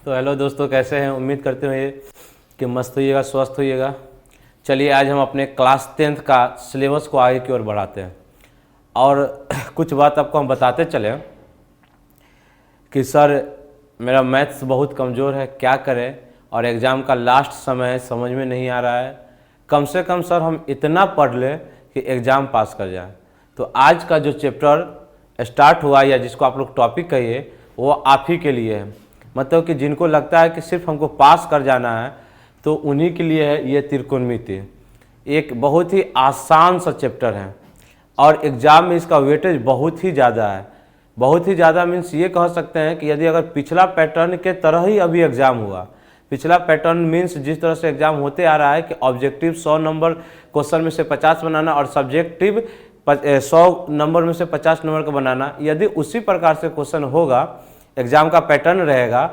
तो हेलो दोस्तों, कैसे हैं? उम्मीद करते हुए कि मस्त होइएगा, स्वस्थ होइएगा। चलिए आज हम अपने क्लास 10th का सिलेबस को आगे की ओर बढ़ाते हैं और कुछ बात आपको हम बताते चले कि सर मेरा मैथ्स बहुत कमज़ोर है, क्या करें, और एग्ज़ाम का लास्ट समय है, समझ में नहीं आ रहा है। कम से कम सर हम इतना पढ़ लें कि एग्ज़ाम पास कर जाए। तो आज का जो चैप्टर स्टार्ट हुआ या जिसको आप लोग टॉपिक कहिए वो आप ही के लिए है। मतलब कि जिनको लगता है कि सिर्फ हमको पास कर जाना है तो उन्हीं के लिए है ये त्रिकोणमिति। एक बहुत ही आसान सा चैप्टर है और एग्ज़ाम में इसका वेटेज बहुत ही ज़्यादा है। बहुत ही ज़्यादा मीन्स ये कह सकते हैं कि यदि अगर पिछला पैटर्न के तरह ही अभी एग्ज़ाम हुआ, पिछला पैटर्न मीन्स जिस तरह से एग्ज़ाम होते आ रहा है कि ऑब्जेक्टिव 100 नंबर क्वेश्चन में से 50 बनाना और सब्जेक्टिव 100 नंबर में से 50 नंबर का बनाना, यदि उसी प्रकार से क्वेश्चन होगा, एग्ज़ाम का पैटर्न रहेगा,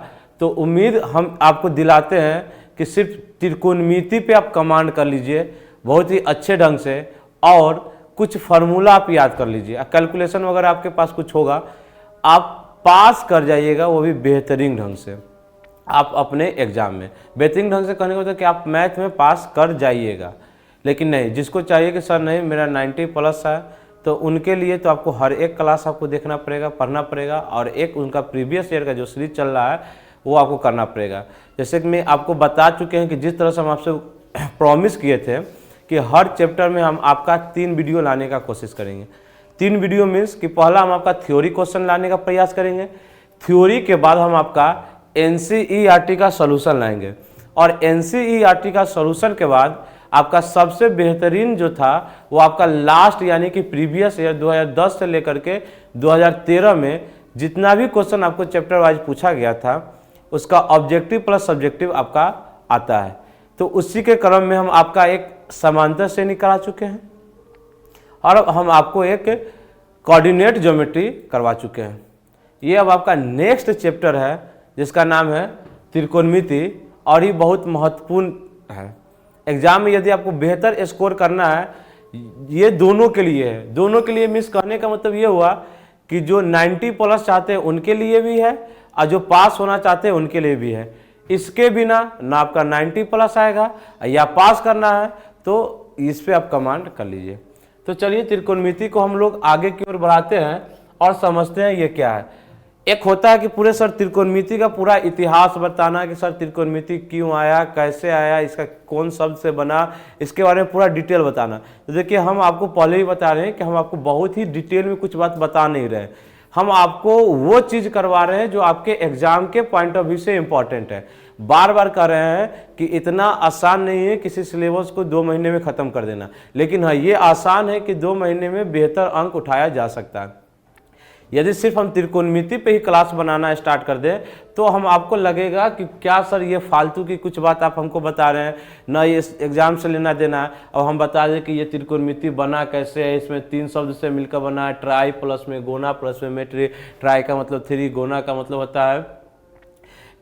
तो उम्मीद हम आपको दिलाते हैं कि सिर्फ त्रिकोणमिति पे आप कमांड कर लीजिए बहुत ही अच्छे ढंग से और कुछ फार्मूला आप याद कर लीजिए, कैलकुलेशन वगैरह आपके पास कुछ होगा, आप पास कर जाइएगा, वो भी बेहतरीन ढंग से। आप अपने एग्ज़ाम में बेहतरीन ढंग से कहने का मतलब कि आप मैथ में पास कर जाइएगा। लेकिन नहीं, जिसको चाहिए कि सर नहीं मेरा 90 प्लस है, तो उनके लिए तो आपको हर एक क्लास आपको देखना पड़ेगा, पढ़ना पड़ेगा और एक उनका प्रीवियस ईयर का जो सीरीज चल रहा है वो आपको करना पड़ेगा। जैसे कि मैं आपको बता चुके हैं कि जिस तरह से हम आपसे प्रॉमिस किए थे कि हर चैप्टर में हम आपका 3 वीडियो लाने का कोशिश करेंगे। 3 वीडियो मीन्स कि पहला हम आपका थ्योरी क्वेश्चन लाने का प्रयास करेंगे, थ्योरी के बाद हम आपका NCERT का सॉल्यूशन लाएंगे और NCERT का सॉल्यूशन के बाद आपका सबसे बेहतरीन जो था वो आपका लास्ट यानी कि प्रीवियस ईयर 2010 से लेकर के 2013 में जितना भी क्वेश्चन आपको चैप्टर वाइज पूछा गया था उसका ऑब्जेक्टिव प्लस सब्जेक्टिव आपका आता है। तो उसी के क्रम में हम आपका एक समांतर श्रेणी करा चुके हैं और अब हम आपको एक कोऑर्डिनेट ज्योमेट्री करवा चुके हैं। ये अब आपका नेक्स्ट चैप्टर है जिसका नाम है त्रिकोणमिति और ये बहुत महत्वपूर्ण है। एग्जाम में यदि आपको बेहतर स्कोर करना है, ये दोनों के लिए है। दोनों के लिए मिस करने का मतलब ये हुआ कि जो 90 प्लस चाहते हैं उनके लिए भी है और जो पास होना चाहते हैं उनके लिए भी है। इसके बिना ना आपका 90 प्लस आएगा या पास करना है तो इस पे आप कमांड कर लीजिए। तो चलिए त्रिकोणमिति को हम लोग आगे की ओर बढ़ाते हैं और समझते हैं ये क्या है। एक होता है कि पूरे सर त्रिकोणमिति का पूरा इतिहास बताना कि सर त्रिकोणमिति क्यों आया, कैसे आया, इसका कौन शब्द से बना, इसके बारे में पूरा डिटेल बताना। तो देखिए हम आपको पहले ही बता रहे हैं कि हम आपको बहुत ही डिटेल में कुछ बात बता नहीं रहे, हम आपको वो चीज़ करवा रहे हैं जो आपके एग्जाम के पॉइंट ऑफ व्यू से इम्पॉर्टेंट है। बार बार कह रहे हैं कि इतना आसान नहीं है किसी सिलेबस को 2 महीने में ख़त्म कर देना, लेकिन हाँ ये आसान है कि 2 महीने में बेहतर अंक उठाया जा सकता है। यदि सिर्फ हम त्रिकोणमिति पे ही क्लास बनाना स्टार्ट कर दें तो हम आपको लगेगा कि क्या सर ये फालतू की कुछ बात आप हमको बता रहे हैं, ना ये एग्जाम से लेना देना है। और हम बता दें कि ये त्रिकोणमिति बना कैसे है, इसमें 3 शब्द से मिलकर बना है, ट्राई प्लस में गोना प्लस में मेट्री। ट्राई का मतलब 3, गोना का मतलब होता है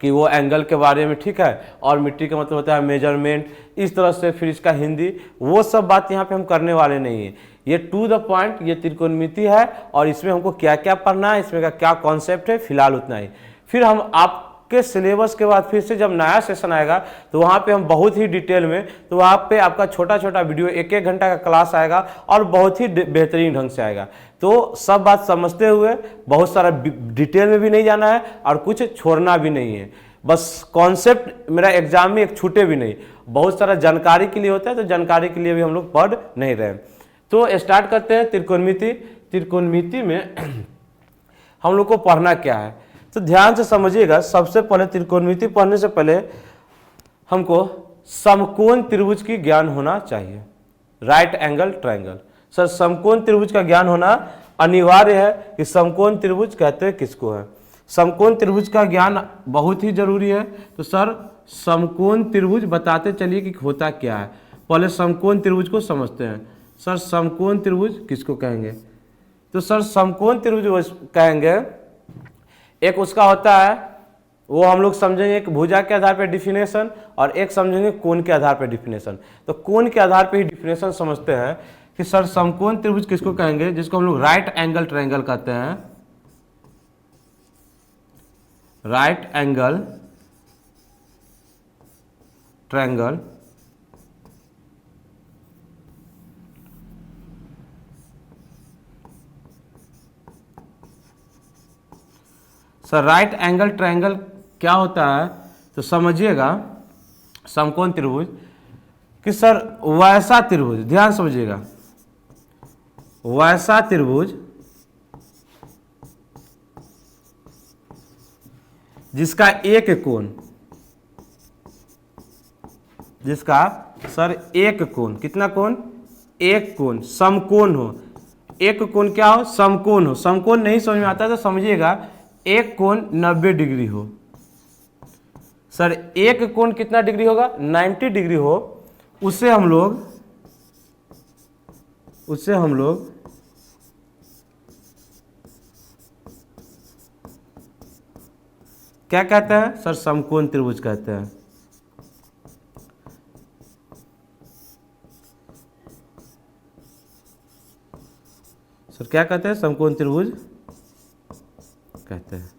कि वो एंगल के बारे में, ठीक है, और मिट्टी का मतलब होता है मेजरमेंट। इस तरह से फिर इसका हिंदी, वो सब बात यहाँ पे हम करने वाले नहीं है। ये टू द पॉइंट ये त्रिकोणमिति है और इसमें हमको क्या क्या पढ़ना है, इसमें का क्या कॉन्सेप्ट है, फिलहाल उतना ही। फिर हम आपके सिलेबस के बाद फिर से जब नया सेशन आएगा तो वहाँ पे हम बहुत ही डिटेल में, तो वहाँ पे आपका छोटा छोटा वीडियो 1-1 घंटा का क्लास आएगा और बहुत ही बेहतरीन ढंग से आएगा। तो सब बात समझते हुए बहुत सारा डिटेल में भी नहीं जाना है और कुछ छोड़ना भी नहीं है, बस कॉन्सेप्ट मेरा एग्जाम में एक छूटे भी नहीं। बहुत सारा जानकारी के लिए होता है तो जानकारी के लिए भी हम लोग पढ़ नहीं रहे। तो स्टार्ट करते हैं त्रिकोणमिति। त्रिकोणमिति में हम लोग को पढ़ना क्या है तो ध्यान से समझिएगा। सबसे पहले त्रिकोणमिति पढ़ने से पहले हमको समकोण त्रिभुज की ज्ञान होना चाहिए, राइट एंगल ट्रायंगल। सर समकोण त्रिभुज का ज्ञान होना अनिवार्य है कि समकोण त्रिभुज कहते हैं किसको है। समकोण त्रिभुज का ज्ञान बहुत ही जरूरी है। तो सर समकोण त्रिभुज बताते चलिए कि होता क्या है। पहले समकोण त्रिभुज को समझते हैं। सर समकोण त्रिभुज किसको कहेंगे, तो सर समकोण त्रिभुज कहेंगे, एक उसका होता है वो हम लोग समझेंगे एक भुजा के आधार पर डिफिनेशन और एक समझेंगे कोण के आधार पर डिफिनेशन। तो कोण के आधार पर ही डिफिनेशन समझते हैं कि सर समकोण त्रिभुज किसको कहेंगे, जिसको हम लोग राइट एंगल ट्रायंगल कहते हैं, right angle triangle sir right angle triangle क्या होता है तो समझिएगा, समकोण त्रिभुज कि सर वैसा त्रिभुज, ध्यान समझिएगा, वैसा त्रिभुज जिसका एक कोण, जिसका सर एक कोण, कितना कोण, एक कोण, समकोण हो। एक कोण क्या हो, समकोण हो। समकोण नहीं समझ में आता तो समझिएगा एक कोण 90 डिग्री हो। सर एक कोण कितना डिग्री होगा, 90 डिग्री हो, उससे हम लोग क्या कहते हैं सर, समकोण त्रिभुज कहते हैं। सर क्या कहते हैं, समकोण त्रिभुज कहते हैं।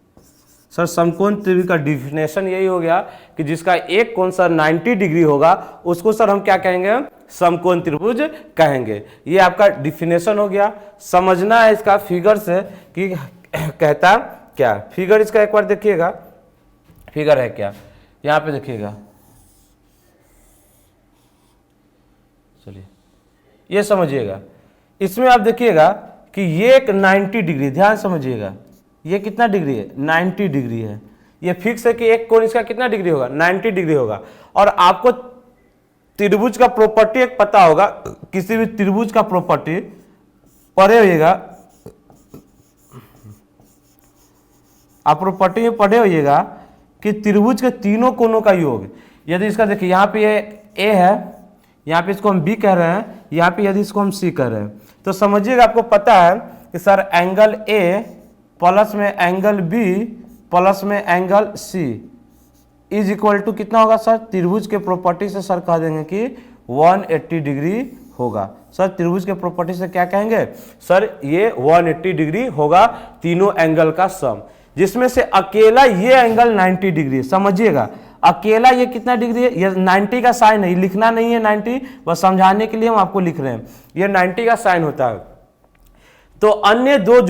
सर समकोण त्रिभुज का डिफिनेशन यही हो गया कि जिसका एक कोण सर 90 डिग्री होगा उसको सर हम क्या कहेंगे, समकोण त्रिभुज कहेंगे। ये आपका डिफिनेशन हो गया। समझना है इसका फिगर से कि कहता क्या। फिगर इसका एक बार देखिएगा, फिगर है क्या, यहाँ पे देखिएगा, चलिए ये समझिएगा। इसमें आप देखिएगा कि ये एक 90 डिग्री, ध्यान समझिएगा, ये कितना डिग्री है, 90 डिग्री है। ये फिक्स है कि एक कोण इसका कितना डिग्री होगा, 90 डिग्री होगा। और आपको त्रिभुज का प्रॉपर्टी एक पता होगा, किसी भी त्रिभुज का प्रॉपर्टी पढ़े होइएगा, आप प्रॉपर्टी में पढ़े होइएगा कि त्रिभुज के तीनों कोणों का योग, यदि इसका देखिए यहाँ पे ये ए है, यहाँ पे इसको हम बी कह रहे हैं, यहाँ पे यदि इसको हम सी कह रहे हैं, तो समझिएगा आपको पता है कि सर एंगल ए प्लस में एंगल बी प्लस में angle C is equal to कितना होगा सर, त्रिभुज के प्रॉपर्टी से सर कह देंगे कि 180 डिग्री होगा। सर त्रिभुज के प्रॉपर्टी से क्या कहेंगे सर, ये 180 डिग्री होगा, तीनों एंगल का सम, जिसमें से अकेला ये एंगल 90 डिग्री है। समझिएगा अकेला ये कितना डिग्री है, ये 90 का साइन है, ये लिखना नहीं है 90, बस समझाने के लिए हम आपको लिख रहे हैं, ये 90 का साइन होता है। तो अन्य दो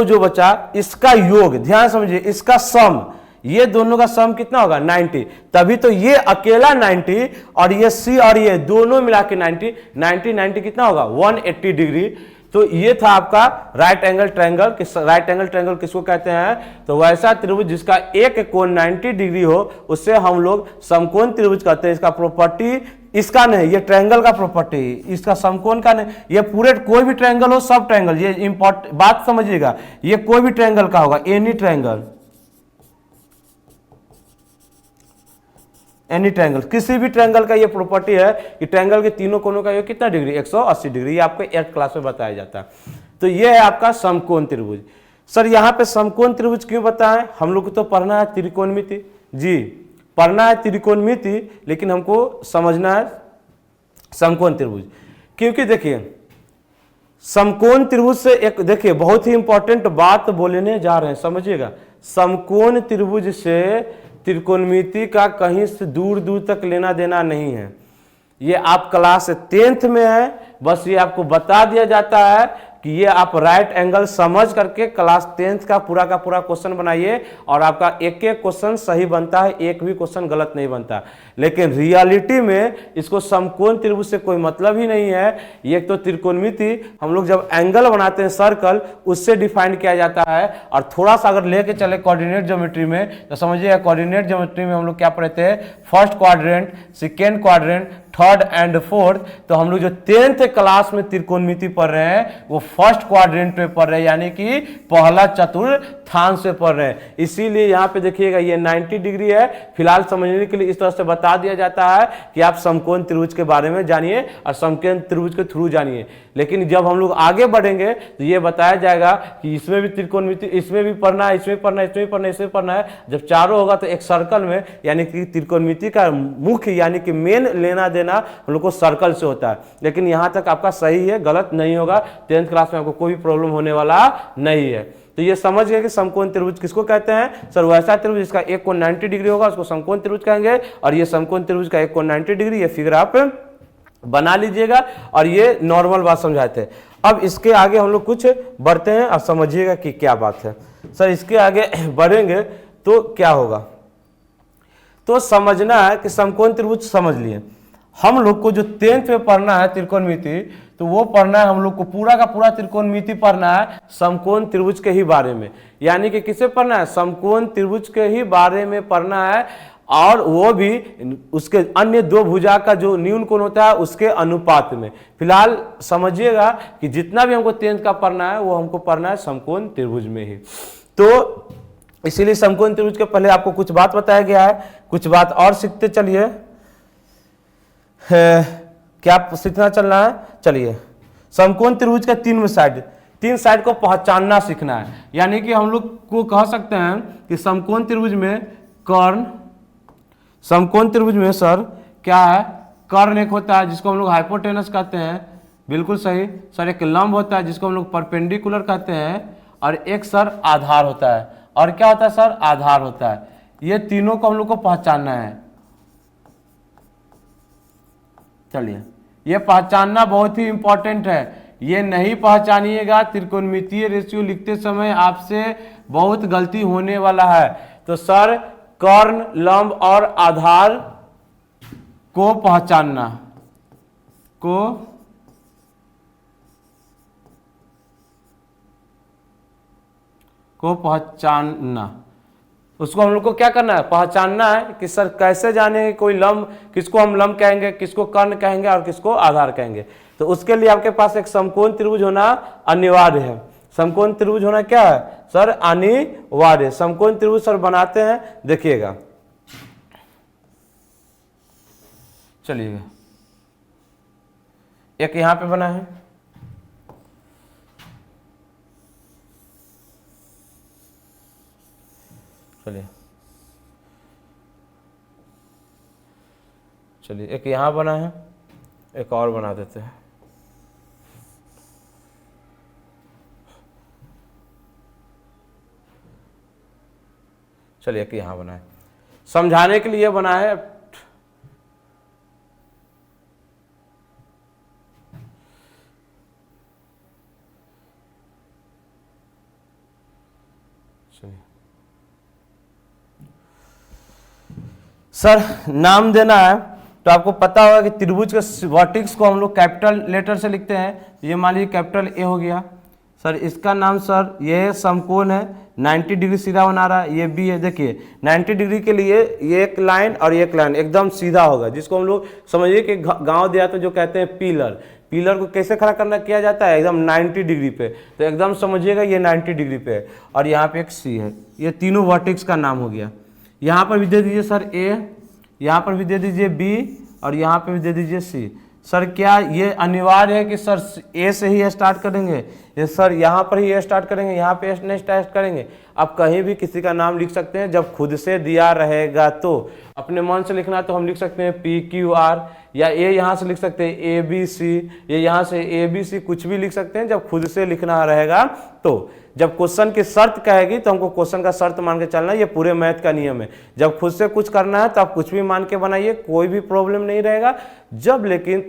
जो बचा इसका योग, ध्यान समझिए, इसका सम, ये दोनों का सम कितना होगा 90, तभी तो ये अकेला 90 और ये सी और ये दोनों मिला के 90 कितना होगा 180 डिग्री। तो ये था आपका right angle triangle. Right angle triangle किसको कहते हैं, तो वैसा त्रिभुज जिसका एक कोण 90 डिग्री हो उससे हम लोग समकोण त्रिभुज कहते हैं। इसका प्रॉपर्टी इसका नहीं, ये ट्रायंगल का प्रॉपर्टी, इसका समकोण का नहीं। ये पूरे कोई भी ट्रायंगल हो, सब ट्रायंगल, ये इंपॉर्टेंट बात समझिएगा, ये कोई भी ट्रायंगल का होगा, एनी ट्रायंगल, एनी ट्रायंगल, किसी भी ट्रायंगल का ये प्रॉपर्टी है कि ट्रायंगल के तीनों कोनों का योग कितना डिग्री, 180 डिग्री। ये आपको 8th क्लास में बताया जाता है। तो ये है आपका समकोण त्रिभुज। सर यहाँ पे समकोण त्रिभुज क्यों बताएं, हम लोग को तो पढ़ना है त्रिकोणमिति, जी पढ़ना है त्रिकोणमिति, लेकिन हमको समझना है समकोण त्रिभुज। क्योंकि देखिए समकोण त्रिभुज से एक देखिए बहुत ही इंपॉर्टेंट बात बोलने जा रहे हैं, समझिएगा। समकोण त्रिभुज से त्रिकोणमिति का कहीं से दूर दूर तक लेना देना नहीं है। ये आप क्लास 10th में है, बस ये आपको बता दिया जाता है कि ये आप राइट एंगल समझ करके क्लास 10th का पूरा क्वेश्चन बनाइए और आपका एक एक क्वेश्चन सही बनता है, एक भी क्वेश्चन गलत नहीं बनता। लेकिन रियलिटी में इसको समकोण त्रिभुज से कोई मतलब ही नहीं है। ये तो त्रिकोणमिति हम लोग जब एंगल बनाते हैं सर्कल, उससे डिफाइन किया जाता है। और थोड़ा सा अगर लेके चले कोऑर्डिनेट ज्योमेट्री में, तो समझिए कोऑर्डिनेट ज्योमेट्री में हम लोग क्या पढ़ते हैं, first quadrant, second quadrant, third and fourth. तो हम लोग जो 10th क्लास में त्रिकोणमिति पढ़ रहे हैं वो फर्स्ट क्वाड्रेंट में पढ़ रहे हैं, यानी कि पहला चतुर्थांश से पढ़ रहे हैं। इसीलिए यहाँ पे देखिएगा ये 90 डिग्री है। फिलहाल समझने के लिए इस तरह से बता दिया जाता है कि आप समकोण त्रिभुज के बारे में जानिए और समकोण त्रिभुज के थ्रू जानिए। लेकिन जब हम लोग आगे बढ़ेंगे तो ये बताया जाएगा कि इसमें भी त्रिकोणमिति, इसमें भी पढ़ना है, इसमें पढ़ना है, इसमें पढ़ना है, इसमें पढ़ना है। जब चारों होगा तो एक सर्कल में, यानी कि त्रिकोणमिति का मुख्य यानी कि मेन लेना देना हम लोग को सर्कल से होता है। लेकिन यहाँ तक आपका सही है, गलत नहीं होगा। 10th क्लास में आपको कोई प्रॉब्लम होने वाला नहीं है। तो ये समझ गए कि समकोण त्रिभुज किसको कहते हैं सर, वैसा त्रिभुज जिसका एक कोण 90 डिग्री होगा उसको समकोण त्रिभुज कहेंगे, और ये समकोण त्रिभुज का एक कोण 90 डिग्री, ये फिगर आप बना लीजिएगा। और ये नॉर्मल बात समझाते हैं। अब इसके आगे हम लोग कुछ बढ़ते हैं और समझिएगा कि क्या बात है सर। इसके आगे बढ़ेंगे तो क्या होगा, तो समझना है कि समकोण त्रिभुज समझ लिए। हम लोग को जो 10th में पढ़ना है त्रिकोणमिति, तो वो पढ़ना है हम लोग को पूरा का पूरा त्रिकोणमिति पढ़ना है समकोण त्रिभुज के ही बारे में। यानी कि किसे पढ़ना है, समकोण त्रिभुज के ही बारे में पढ़ना है, और वो भी उसके अन्य दो भुजा का जो न्यून कोण होता है उसके अनुपात में। फिलहाल समझिएगा कि जितना भी हमको 10th का पढ़ना है वो हमको पढ़ना है समकोण त्रिभुज में ही। तो इसीलिए समकोण त्रिभुज के पहले आपको कुछ बात बताया गया है, कुछ बात और सीखते चलिए। क्या सीखना चलना है, चलिए। समकोण त्रिभुज का तीन साइड को पहचानना सीखना है। यानी कि हम लोग को कह सकते हैं कि समकोण त्रिभुज में कर्ण, समकोण त्रिभुज में सर क्या है, कर्ण एक होता है जिसको हम लोग हाइपोटेनस कहते हैं, बिल्कुल सही सर। एक लंब होता है जिसको हम लोग परपेंडिकुलर कहते हैं, और एक सर आधार होता है। और क्या होता है सर, आधार होता है। ये तीनों को हम लोग को पहचानना है। चलिए, ये पहचानना बहुत ही इंपॉर्टेंट है। ये नहीं पहचानिएगा त्रिकोणमितीय रेशियो लिखते समय आपसे बहुत गलती होने वाला है। तो सर कर्ण, लंब और आधार को पहचानना, को पहचानना, उसको हम लोग को क्या करना है, पहचानना है कि सर कैसे जाने कोई लंब किसको हम लंब कहेंगे, किसको कर्ण कहेंगे और किसको आधार कहेंगे। तो उसके लिए आपके पास एक समकोण त्रिभुज होना अनिवार्य है। समकोण त्रिभुज होना क्या है सर, अनिवार्य। समकोण त्रिभुज सर बनाते हैं, देखिएगा। चलिएगा, एक यहां पे बना है, चलिए एक यहां बना है, एक और बना देते हैं। चलिए एक यहां बना है, समझाने के लिए बना है। सर नाम देना है तो आपको पता होगा कि त्रिभुज के वर्टेक्स को हम लोग कैपिटल लेटर से लिखते हैं। ये मान लीजिए कैपिटल ए हो गया सर, इसका नाम सर ये समकोण है, 90 डिग्री सीधा बना रहा है। ये बी है, देखिए 90 डिग्री के लिए ये एक लाइन और एक लाइन एकदम सीधा होगा, जिसको हम लोग समझिए कि गांव देहात में जो कहते हैं पिलर को कैसे खड़ा करना किया जाता है, एकदम 90 डिग्री पे। तो एकदम समझिएगा ये 90 डिग्री पे है, और यहाँ पे एक सी है। ये तीनों वर्टेक्स का नाम हो गया। यहाँ पर भी दे दीजिए सर ए, यहाँ पर भी दे दीजिए बी, और यहाँ पे भी दे दीजिए सी। सर क्या ये अनिवार्य है कि सर ए से ही स्टार्ट करेंगे, ये सर यहाँ पर ही स्टार्ट करेंगे, यहाँ पे नहीं स्टार्ट करेंगे? आप कहीं भी किसी का नाम लिख सकते हैं जब खुद से दिया रहेगा। तो अपने मन से लिखना तो हम लिख सकते हैं PQR, या ए यहाँ से लिख सकते हैं ABC, ये यहाँ से ABC, कुछ भी लिख सकते हैं जब खुद से लिखना रहेगा। तो जब क्वेश्चन की शर्त कहेगी तो हमको क्वेश्चन का शर्त मान के चलना, ये पूरे मैथ का नियम है। जब खुद से कुछ करना है तो आप कुछ भी मान के बनाइए, कोई भी प्रॉब्लम नहीं रहेगा। जब लेकिन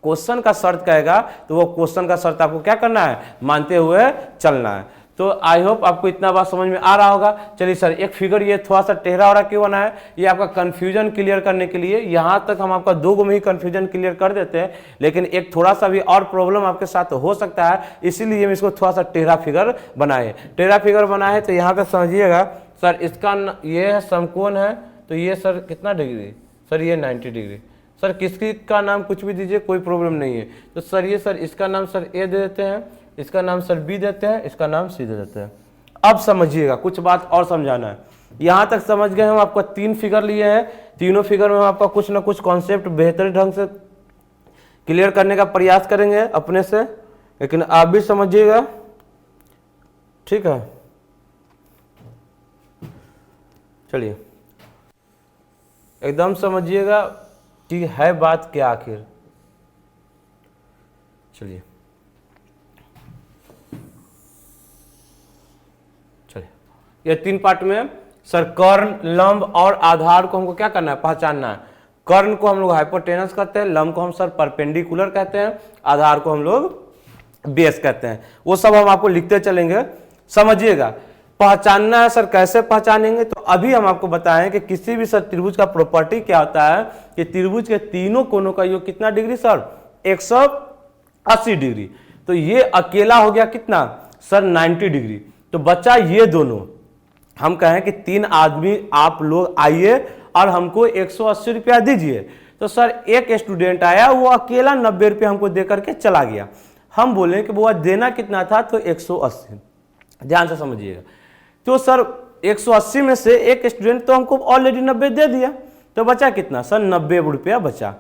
क्वेश्चन का शर्त कहेगा तो वो क्वेश्चन का शर्त आपको क्या करना है, मानते हुए चलना है। तो आई होप आपको इतना बात समझ में आ रहा होगा। चलिए सर एक फिगर ये थोड़ा सा टेढ़ा हो रहा क्यों बना है, ये आपका कंफ्यूजन क्लियर करने के लिए। यहाँ तक हम आपका 2 में ही कंफ्यूजन क्लियर कर देते हैं, लेकिन एक थोड़ा सा भी और प्रॉब्लम आपके साथ हो सकता है, इसीलिए हम इसको थोड़ा सा टेढ़ा फिगर बनाए। टेढ़ा फिगर बनाए तो यहाँ पे समझिएगा सर, इसका ये है समकोण है, तो ये सर कितना डिग्री, सर ये 90 डिग्री। सर किसकी का नाम कुछ भी दीजिए, कोई प्रॉब्लम नहीं है। तो सर ये सर इसका नाम सर ए दे देते हैं, इसका नाम सर बी देते हैं, इसका नाम सी दे देते हैं। अब समझिएगा, कुछ बात और समझाना है। यहाँ तक समझ गए हम, आपको 3 फिगर लिए हैं, तीनों फिगर में हम आपका कुछ ना कुछ कॉन्सेप्ट बेहतर ढंग से क्लियर करने का प्रयास करेंगे अपने से, लेकिन आप भी समझिएगा, ठीक है। चलिए एकदम समझिएगा कि है बात क्या आखिर। चलिए ये 3 पार्ट में सर कर्ण, लंब और आधार को हमको क्या करना है, पहचानना है। कर्ण को हम लोग हाइपोटेनस कहते हैं, लंब को हम सर परपेंडिकुलर कहते हैं, आधार को हम लोग बेस कहते हैं। वो सब हम आपको लिखते चलेंगे, समझिएगा। पहचानना है सर, कैसे पहचानेंगे, तो अभी हम आपको बताएं कि किसी भी सर त्रिभुज का प्रॉपर्टी क्या होता है कि त्रिभुज के तीनों कोनों का योग कितना डिग्री सर, 180 डिग्री। तो ये अकेला हो गया कितना सर, 90 डिग्री। तो बच्चा ये दोनों हम कहें कि 3 आदमी आप लोग आइए और हमको 180 रुपया दीजिए। तो सर एक स्टूडेंट आया, वो अकेला 90 रुपया हमको दे करके चला गया। हम बोले कि वो देना कितना था, तो 180। ध्यान से समझिएगा। तो सर 180 में से एक स्टूडेंट तो हमको ऑलरेडी 90 दे दिया, तो बचा कितना सर, 90 रुपया बचा।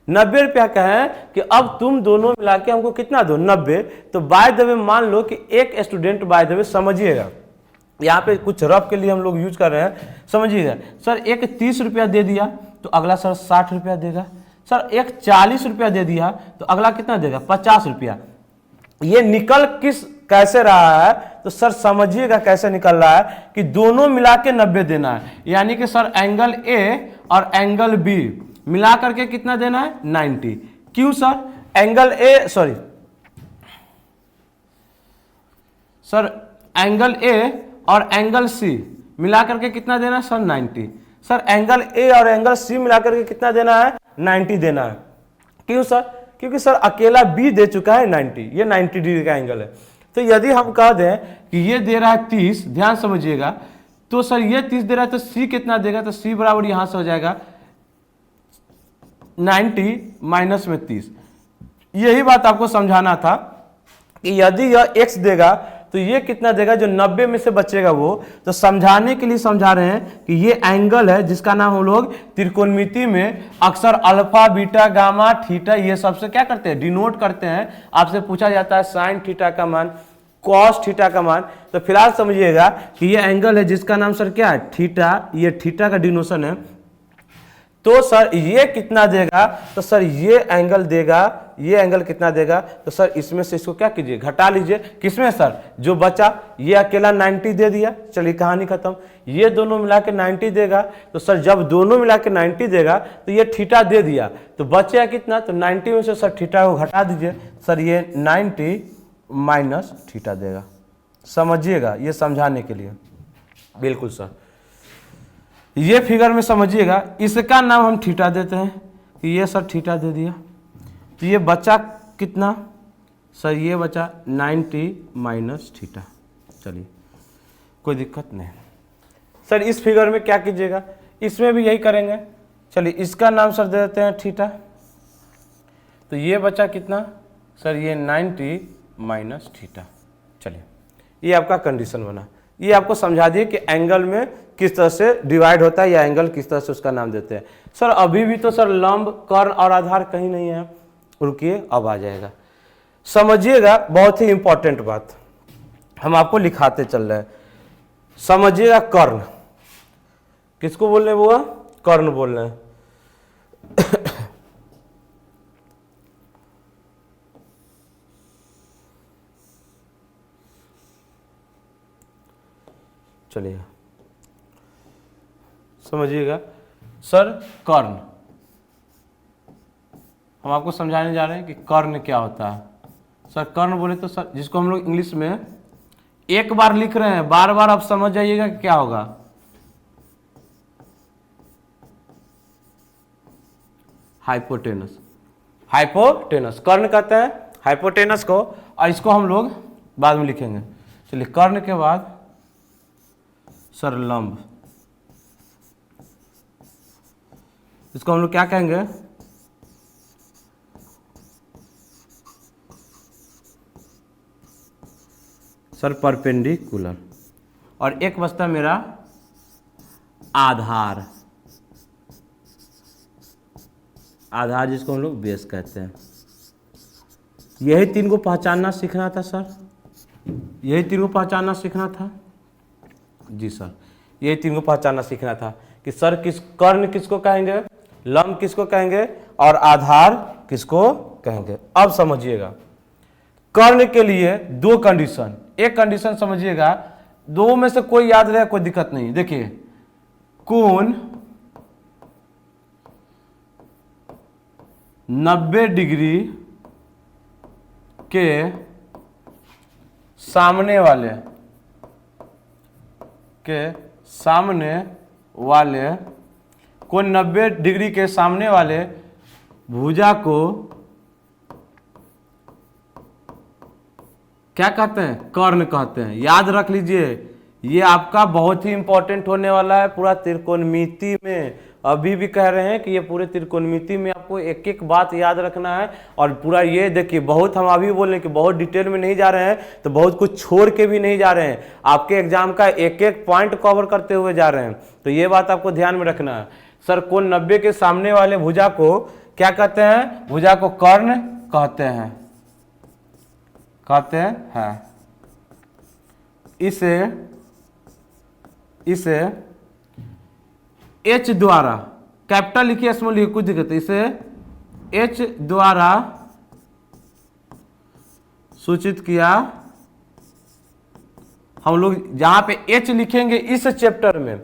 90 रुपया का है कि अब तुम दोनों मिला के हमको कितना दो, 90। तो बाय द वे मान लो कि एक स्टूडेंट, बाय द वे समझिएगा, यहाँ पे कुछ रफ के लिए हम लोग यूज कर रहे हैं, समझिएगा। सर एक 30 रुपया दे दिया तो अगला सर 60 रुपया देगा। सर एक 40 रुपया दे दिया तो अगला कितना देगा, 50 रुपया। ये निकल कैसे रहा है, तो सर समझिएगा कैसे निकल रहा है कि दोनों मिला के 90 देना है। यानी कि सर एंगल ए और एंगल बी मिला करके कितना देना है, 90। क्यों सर, एंगल ए सर एंगल ए और एंगल सी मिला करके कितना देना है सर, 90। सर एंगल ए और एंगल सी मिला करके कितना देना है, 90 देना है। क्यों सर, क्योंकि सर अकेला बी दे चुका है 90, ये 90 डिग्री का एंगल है। तो यदि हम कह दें कि ये दे रहा है 30, ध्यान समझिएगा, तो सर ये 30 दे रहा है, तो सी कितना देगा, तो सी बराबर यहां से हो जाएगा 90 माइनस में 30। यही बात आपको समझाना था कि यदि यह x देगा तो ये कितना देगा, जो 90 में से बचेगा वो। तो समझाने के लिए समझा रहे हैं कि ये एंगल है जिसका नाम हम लोग त्रिकोणमिति में अक्सर अल्फा, बीटा, गामा, थीटा ये सबसे क्या करते हैं, डिनोट करते हैं। आपसे पूछा जाता है साइन थीटा का मान, कॉस थीटा का मान। तो फिलहाल समझिएगा कि ये एंगल है जिसका नाम सर क्या है, थीटा। ये थीटा का डिनोशन है। तो सर ये कितना देगा, तो सर ये एंगल देगा, ये एंगल कितना देगा, तो सर इसमें से इसको क्या कीजिए, घटा लीजिए। किसमें सर, जो बचा, ये अकेला 90 दे दिया, चलिए कहानी खत्म। ये दोनों मिला के 90 देगा, तो सर जब दोनों मिला के 90 देगा तो ये थीटा दे दिया, तो बचेगा कितना, तो 90 में से सर थीटा को घटा दीजिए। सर ये 90 माइनस थीटा देगा। समझिएगा, ये समझाने के लिए, बिल्कुल सर। ये फिगर में समझिएगा, इसका नाम हम थीटा देते हैं कि ये सर थीटा दे दिया। तो ये बचा कितना सर, ये बचा 90 माइनस थीटा। चलिए कोई दिक्कत नहीं। सर इस फिगर में क्या कीजिएगा, इसमें भी यही करेंगे। चलिए इसका नाम सर दे देते हैं थीटा। तो ये बचा कितना सर, ये 90 माइनस थीटा। चलिए ये आपका कंडीशन बना। ये आपको समझा दिए कि एंगल में किस तरह से डिवाइड होता है या एंगल किस तरह से उसका नाम देते हैं। सर अभी भी तो सर लंब, कर्ण और आधार कहीं नहीं है, रुकिए अब आ जाएगा। समझिएगा बहुत ही इंपॉर्टेंट बात हम आपको लिखाते चल रहे हैं। समझिएगा कर्ण किसको बोल रहे हैं, वो कर्ण बोल रहे हैं। चलिए समझिएगा सर कर्ण, हम आपको समझाने जा रहे हैं कि कर्ण क्या होता है। सर कर्ण बोले तो सर जिसको हम लोग इंग्लिश में एक बार लिख रहे हैं, बार बार आप समझ जाइएगा कि क्या होगा। हाइपोटेनस, हाइपोटेनस कर्ण कहते हैं हाइपोटेनस को, और इसको हम लोग बाद में लिखेंगे। चलिए कर्ण के बाद सर लंब, इसको हम लोग क्या कहेंगे, सर परपेंडिकुलर। और एक बचता मेरा आधार, आधार जिसको हम लोग बेस कहते हैं। यही 3 को पहचानना सीखना था सर, यही 3 को पहचानना सीखना था जी सर, यही 3 को पहचानना सीखना था कि सर किस कर्ण किसको कहेंगे, लंब किसको कहेंगे और आधार किसको कहेंगे। अब समझिएगा कर्ण के लिए 2 कंडीशन। एक कंडीशन समझिएगा, दो में से कोई याद रहे कोई दिक्कत नहीं। देखिए कोण 90 डिग्री के सामने वाले कोण 90 डिग्री के सामने वाले भुजा को क्या कहते हैं? कर्ण कहते हैं। याद रख लीजिए, ये आपका बहुत ही इंपॉर्टेंट होने वाला है पूरा त्रिकोणमिति में। अभी भी कह रहे हैं कि ये पूरे त्रिकोणमिति में आपको एक एक बात याद रखना है। और पूरा ये देखिए, बहुत हम अभी बोल रहे हैं कि बहुत डिटेल में नहीं जा रहे हैं, तो बहुत कुछ छोड़ के भी नहीं जा रहे हैं, आपके एग्जाम का एक एक पॉइंट कवर करते हुए जा रहे हैं। तो ये बात आपको ध्यान में रखना है। सर कोण 90 के सामने वाले भुजा को क्या कहते हैं? भुजा को कर्ण कहते हैं। इसे H द्वारा, कैपिटल लिखिए स्मॉल लिखिए, कुछ दिक्कत है, इसे H द्वारा सूचित किया। हम लोग जहां पे H लिखेंगे इस चैप्टर में,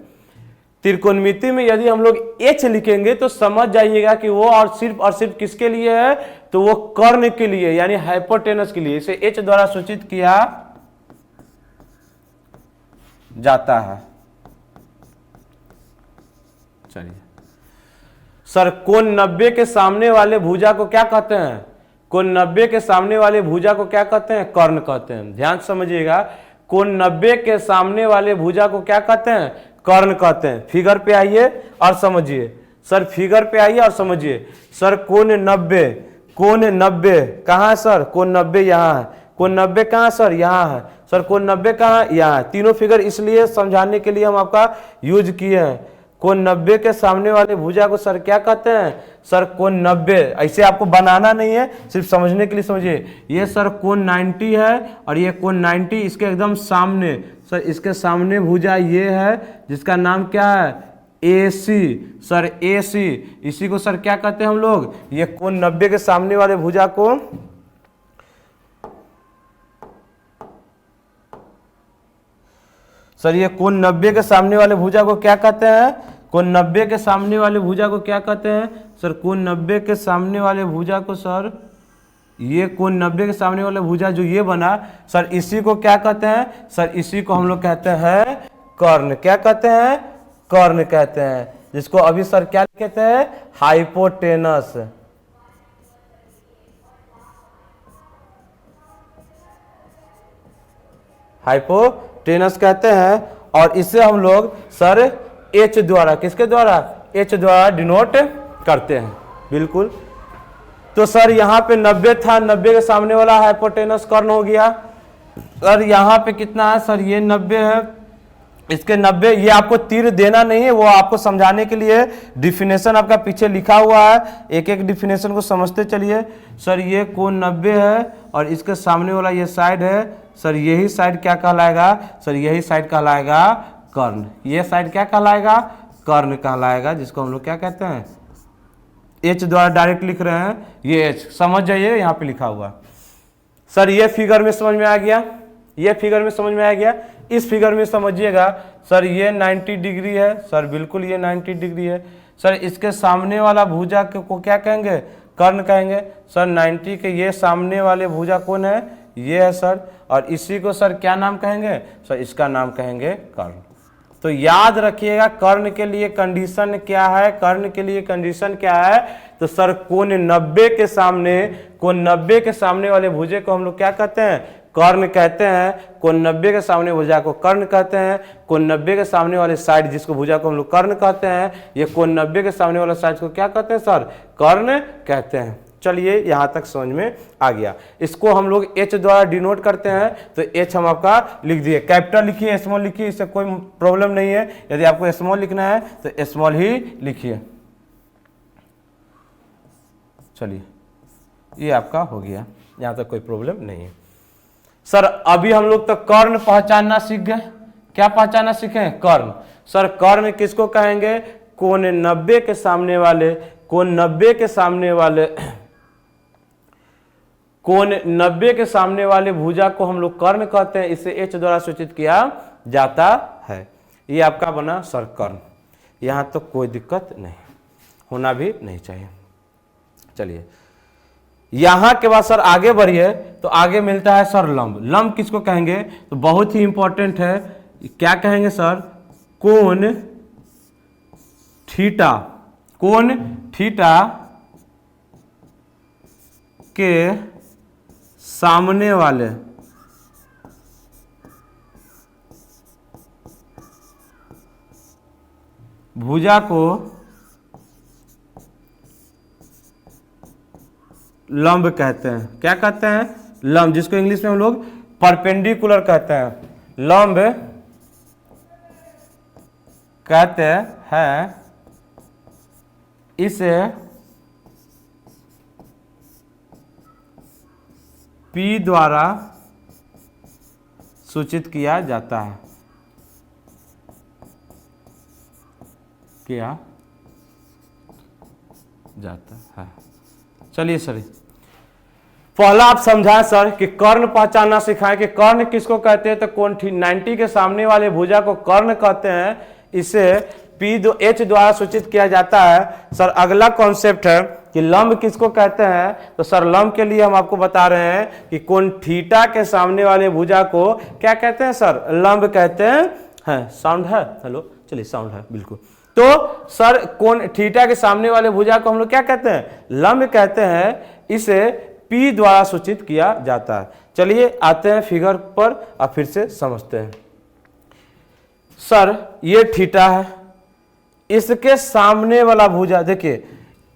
त्रिकोणमिति में यदि हम लोग H लिखेंगे तो समझ जाइएगा कि वो और सिर्फ किसके लिए है? तो वो कर्ण के लिए, यानी हाइपोटेनस के लिए। इसे H द्वारा सूचित किया जाता है। चलिए सर, कोण 90 के सामने वाले भुजा को क्या कहते हैं? कोण 90 के सामने वाले भुजा को क्या कहते हैं? कर्ण कहते हैं। ध्यान समझिएगा, कोण 90 के सामने वाले भुजा को क्या कहते हैं? कर्ण कहते हैं। फिगर पे आइए और समझिए सर, फिगर पे आइए और समझिए सर। कोण 90 कहाँ है सर? कोण 90 यहाँ है। कोण 90 कहाँ सर? यहाँ है। सर कोण 90 कहाँ? यहाँ है। तीनों फिगर इसलिए समझाने के लिए हम आपका यूज किए हैं। कोण 90 के सामने वाले भुजा को सर क्या कहते हैं? सर कोण 90। ऐसे आपको बनाना नहीं है, सिर्फ समझने के लिए समझिए। ये सर कोण 90 है और ये कोण 90 इसके एकदम सामने, सर इसके सामने भुजा ये है जिसका नाम क्या है? AC। सर AC, इसी को सर क्या कहते हैं हम लोग? ये कोण 90 के सामने वाले भुजा को सर, ये कोण 90 के सामने वाले भुजा को क्या कहते हैं? कोण 90 के सामने वाले भुजा को क्या कहते हैं? सर कोण 90 के सामने वाले भुजा को सर, ये कोण 90 के सामने वाला भुजा जो ये बना, सर इसी को क्या कहते हैं? सर इसी को हम लोग कहते हैं कर्ण। क्या कहते हैं? कर्ण कहते हैं, जिसको अभी सर क्या कहते हैं? हाइपोटेनस। हाइपोटेनस कहते हैं। और इसे हम लोग सर H द्वारा, किसके द्वारा? H द्वारा डिनोट करते हैं। बिल्कुल। तो सर यहाँ पे 90 था, 90 के सामने वाला हाइपोटेनस कर्ण हो गया। सर यहाँ पे कितना है? सर ये 90 है, इसके 90, ये आपको तीर देना नहीं है, वो आपको समझाने के लिए डिफिनेशन आपका पीछे लिखा हुआ है। एक एक डिफिनेशन को समझते चलिए। सर ये कोण 90 है और इसके सामने वाला ये साइड है, सर यही साइड क्या कहलाएगा? सर यही साइड कहलाएगा कर्ण। ये साइड क्या कहलाएगा? कर्ण कहलाएगा, जिसको हम लोग क्या कहते हैं? H द्वारा डायरेक्ट लिख रहे हैं, ये H समझ जाइए, यहाँ पे लिखा हुआ। सर ये फिगर में समझ में आ गया? ये फिगर में समझ में आ गया? इस फिगर में समझिएगा, सर ये 90 डिग्री है, सर बिल्कुल ये 90 डिग्री है। सर इसके सामने वाला भुजा को क्या कहेंगे? कर्ण कहेंगे। सर 90 के ये सामने वाले भुजा कौन है? ये है सर। और इसी को सर क्या नाम कहेंगे? सर इसका नाम कहेंगे कर्ण। तो याद रखिएगा, कर्ण के लिए कंडीशन क्या है? कर्ण के लिए कंडीशन क्या है? तो सर कोण 90 के सामने वाले भुजे को हम लोग क्या कहते हैं? कर्ण कहते हैं। कोण 90 के सामने भुजा को कर्ण कहते हैं। कोण 90 के सामने वाले साइड जिसको भुजा को हम लोग कर्ण कहते हैं, ये कोण 90 के सामने वाला साइड को क्या कहते हैं सर? कर्ण कहते हैं। चलिए यहाँ तक समझ में आ गया। इसको हम लोग H द्वारा डिनोट करते हैं, तो H हम आपका लिख दिए। कैपिटल लिखिए, स्मॉल लिखिए, इससे कोई प्रॉब्लम नहीं है। यदि आपको स्मॉल लिखना है तो स्मॉल ही लिखिए। चलिए ये आपका हो गया, यहाँ तक कोई प्रॉब्लम नहीं है। सर अभी हम लोग तो कर्ण पहचानना सीख गए। क्या पहचानना सीखे? कर्ण। सर कर्ण किसको कहेंगे? कोण 90 के सामने वाले, कोण 90 के सामने वाले, कोण 90 के सामने वाले भुजा को हम लोग कर्ण कहते हैं। इसे H द्वारा सूचित किया जाता है। ये आपका बना सर कर्ण। यहाँ तो कोई दिक्कत नहीं, होना भी नहीं चाहिए। चलिए यहां के बाद सर आगे बढ़िए तो आगे मिलता है सर लंब। लंब किसको कहेंगे तो बहुत ही इंपॉर्टेंट है, क्या कहेंगे सर, कोण थीटा। कोण थीटा के सामने वाले भुजा को लंब कहते हैं। क्या कहते हैं, लंब, जिसको इंग्लिश में हम लोग परपेंडिकुलर कहते हैं। लंब कहते हैं इसे P द्वारा सूचित किया जाता है। किया जाता है। चलिए सर पहला आप समझाएं सर कि कर्ण पहचानना सिखाएं कि कर्ण किसको कहते हैं, तो कोण 90 के सामने वाले भुजा को कर्ण कहते हैं। इसे H द्वारा सूचित किया जाता है। सर अगला कॉन्सेप्ट है कि लंब किसको कहते हैं, तो सर लंब के लिए हम आपको बता रहे हैं कि कोण थीटा के सामने वाले भुजा को क्या कहते हैं सर, लंब कहते हैं। साउंड है, हेलो, चलिए साउंड है बिल्कुल। तो सर कोण थीटा के सामने वाले भुजा को हम लोग क्या कहते हैं, लंब कहते हैं। इसे P द्वारा सूचित किया जाता है। चलिए आते हैं फिगर पर और फिर से समझते हैं। सर ये थीटा है, इसके सामने वाला भुजा देखिए,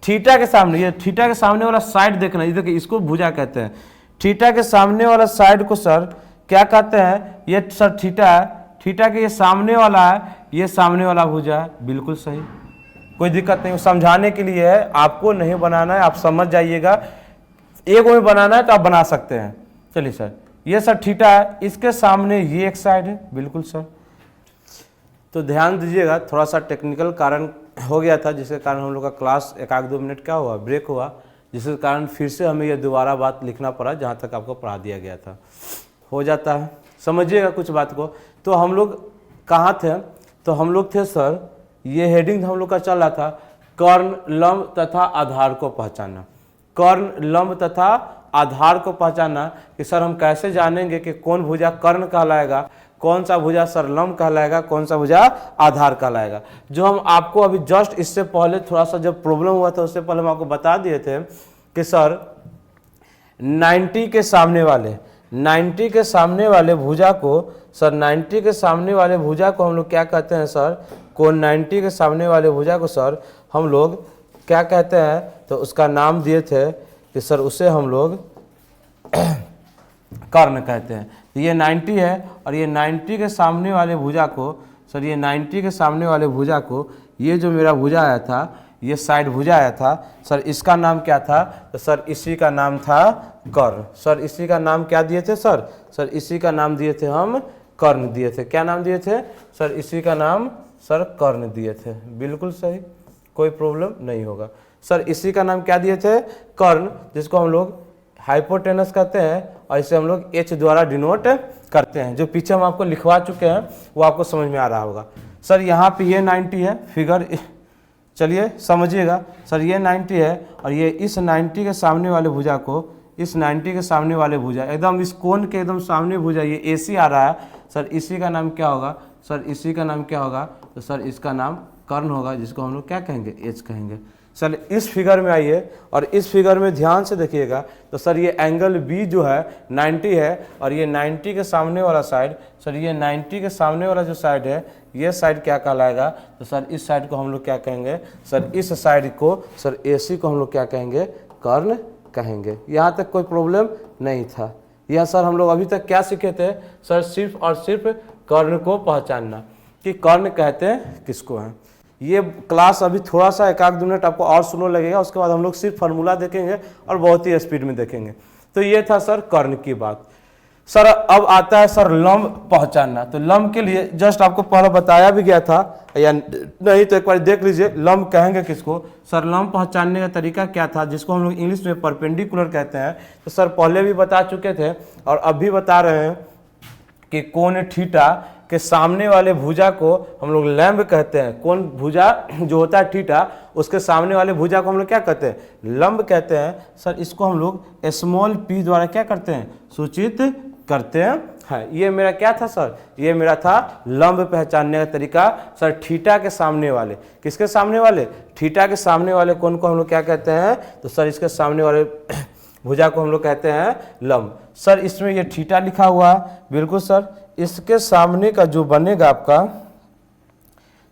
थीटा के सामने, ये थीटा के सामने वाला साइड देखना, ये देखिए इसको भुजा कहते हैं। थीटा के सामने वाला साइड को सर क्या कहते हैं, ये सर थीटा है, थीटा के ये सामने वाला है, ये सामने वाला भुजा है। बिल्कुल सही, कोई दिक्कत नहीं, समझाने के लिए है, आपको नहीं बनाना है, आप समझ जाइएगा। एक में बनाना है तो आप बना सकते हैं। चलिए सर ये सर थीटा है, इसके सामने ये एक साइड है। बिल्कुल सर, तो ध्यान दीजिएगा, थोड़ा सा टेक्निकल कारण हो गया था जिसके कारण हम लोग का क्लास 1-2 मिनट क्या हुआ, ब्रेक हुआ, जिसके कारण फिर से हमें ये दोबारा बात लिखना पड़ा जहाँ तक आपको पढ़ा दिया गया था। हो जाता है, समझिएगा कुछ बात को। तो हम लोग कहाँ थे, तो हम लोग थे सर, ये हेडिंग हम लोग का चल रहा था, कर्ण, लंब तथा आधार को पहचानना। कर्ण, लंब तथा आधार को पहचानना कि सर हम कैसे जानेंगे कि कौन भुजा कर्ण कहलाएगा, कौन सा भुजा सर लंब कहलाएगा, कौन सा भुजा आधार कहलाएगा। जो हम आपको अभी जस्ट इससे पहले थोड़ा सा जब प्रॉब्लम हुआ था उससे पहले हम आपको बता दिए थे कि सर 90 के सामने वाले भुजा को, सर 90 के सामने वाले भुजा को हम लोग क्या कहते हैं सर, कोण 90 के सामने वाले भुजा को सर हम लोग क्या कहते हैं, तो उसका नाम दिए थे कि सर उसे हम लोग कर्ण कहते हैं। ये 90 है और ये 90 के सामने वाले भुजा को, सर ये 90 के सामने वाले भुजा को, ये जो मेरा भुजा आया था, ये साइड भुजा आया था, सर इसका नाम क्या था, तो सर इसी का नाम था कर्ण। सर इसी का नाम क्या दिए थे सर, सर इसी का नाम दिए थे हम कर्ण दिए थे। क्या नाम दिए थे सर, इसी का नाम सर कर्ण दिए थे। बिल्कुल सही, कोई प्रॉब्लम नहीं होगा। सर इसी का नाम क्या दिए थे, कर्ण, जिसको हम लोग हाइपोटेनस कहते हैं और इसे हम लोग H द्वारा डिनोट करते हैं। जो पीछे हम आपको लिखवा चुके हैं वो आपको समझ में आ रहा होगा। सर यहाँ पे ये 90 है फिगर, चलिए समझिएगा। सर ये 90 है और ये इस 90 के सामने वाले भुजा को, इस 90 के सामने वाले भुजा, एकदम इस कोण के एकदम सामने भुजा, ये AC आ रहा है। सर इसी का नाम क्या होगा, सर इसी का नाम क्या होगा, तो सर इसका नाम कर्ण होगा, जिसको हम लोग क्या कहेंगे, H कहेंगे। सर इस फिगर में आइए और इस फिगर में ध्यान से देखिएगा, तो सर ये एंगल B जो है 90 है और ये 90 के सामने वाला साइड, सर ये 90 के सामने वाला जो साइड है, ये साइड क्या कहलाएगा, तो सर इस साइड को हम लोग क्या कहेंगे, सर इस साइड को, सर AC को हम लोग क्या कहेंगे, कर्ण कहेंगे। यहाँ तक कोई प्रॉब्लम नहीं था। यह सर हम लोग अभी तक क्या सीखे थे, सर सिर्फ और सिर्फ कर्ण को पहचानना कि कर्ण कहते हैं किसको हैं। ये क्लास अभी थोड़ा सा 1-2 मिनट आपको और स्लो लगेगा, उसके बाद हम लोग सिर्फ फार्मूला देखेंगे और बहुत ही स्पीड में देखेंगे। तो ये था सर कर्ण की बात। सर अब आता है सर लंब पहचानना। तो लंब के लिए जस्ट आपको पहले बताया भी गया था, या नहीं तो एक बार देख लीजिए लंब कहेंगे किसको। सर लंब पहचानने का तरीका क्या था, जिसको हम लोग इंग्लिश में परपेंडिकुलर कहते हैं। तो सर पहले भी बता चुके थे और अब भी बता रहे हैं कि कोण थीटा के सामने वाले भुजा को हम लोग लंब कहते हैं। कौन भुजा जो होता है थीटा, उसके सामने वाले भुजा को हम लोग क्या कहते हैं, लंब कहते हैं। सर इसको हम लोग स्मॉल p द्वारा क्या करते हैं, सूचित करते हैं। ये मेरा क्या था सर, ये मेरा था लंब पहचानने का तरीका। सर थीटा के सामने वाले, किसके सामने वाले, थीटा के सामने वाले कौन को हम लोग क्या कहते हैं, तो सर इसके सामने वाले भुजा को हम लोग कहते हैं लंब। सर इसमें ये थीटा लिखा हुआ है, बिल्कुल सर। इसके सामने का जो बनेगा आपका,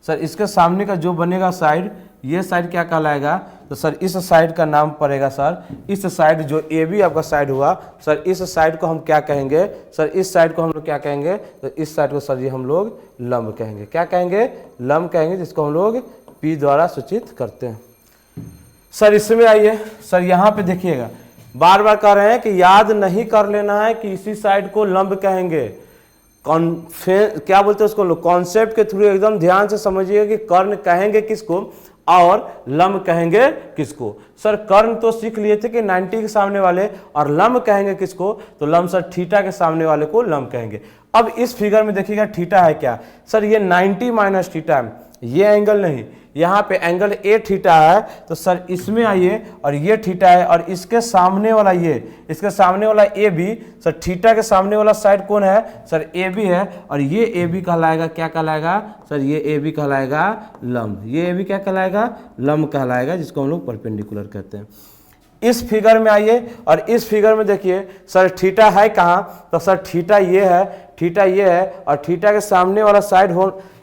सर इसके सामने का जो बनेगा साइड, ये साइड क्या कहलाएगा, तो सर इस साइड का नाम पड़ेगा सर, इस साइड जो ए बी आपका साइड हुआ, सर इस साइड को हम क्या कहेंगे, सर इस साइड को हम लोग क्या कहेंगे, तो इस साइड को सर ये हम लोग लंब कहेंगे। क्या कहेंगे, लंब कहेंगे, जिसको हम लोग पी द्वारा सूचित करते हैं। सर इसमें आइए, सर यहाँ पे देखिएगा, बार बार कह रहे हैं कि याद नहीं कर लेना है कि इसी साइड को लंब कहेंगे। क्या बोलते हैं उसको लोग, कॉन्सेप्ट के थ्रू एकदम ध्यान से समझिए कि कर्ण कहेंगे किसको और लंब कहेंगे किसको। सर कर्ण तो सीख लिए थे कि 90 के सामने वाले, और लंब कहेंगे किसको, तो लंब सर थीटा के सामने वाले को लंब कहेंगे। अब इस फिगर में देखिएगा थीटा है क्या, सर ये 90 माइनस थीटा है, ये एंगल नहीं, यहाँ पे एंगल ए थीटा है। तो सर इसमें आइए, और ये थीटा है, और इसके सामने वाला ये, इसके सामने वाला ए बी, सर थीटा के सामने वाला साइड कौन है, सर ए बी है, और ये ए बी कहलाएगा, क्या कहलाएगा सर, ये ए बी कहलाएगा लंब। ये ए बी क्या कहलाएगा, लंब कहलाएगा, जिसको हम लोग परपेंडिकुलर कहते हैं। इस फिगर में आइए, और इस फिगर में देखिए सर थीटा है कहाँ, तो सर थीटा ये है, थीटा ये है, और थीटा के सामने वाला साइड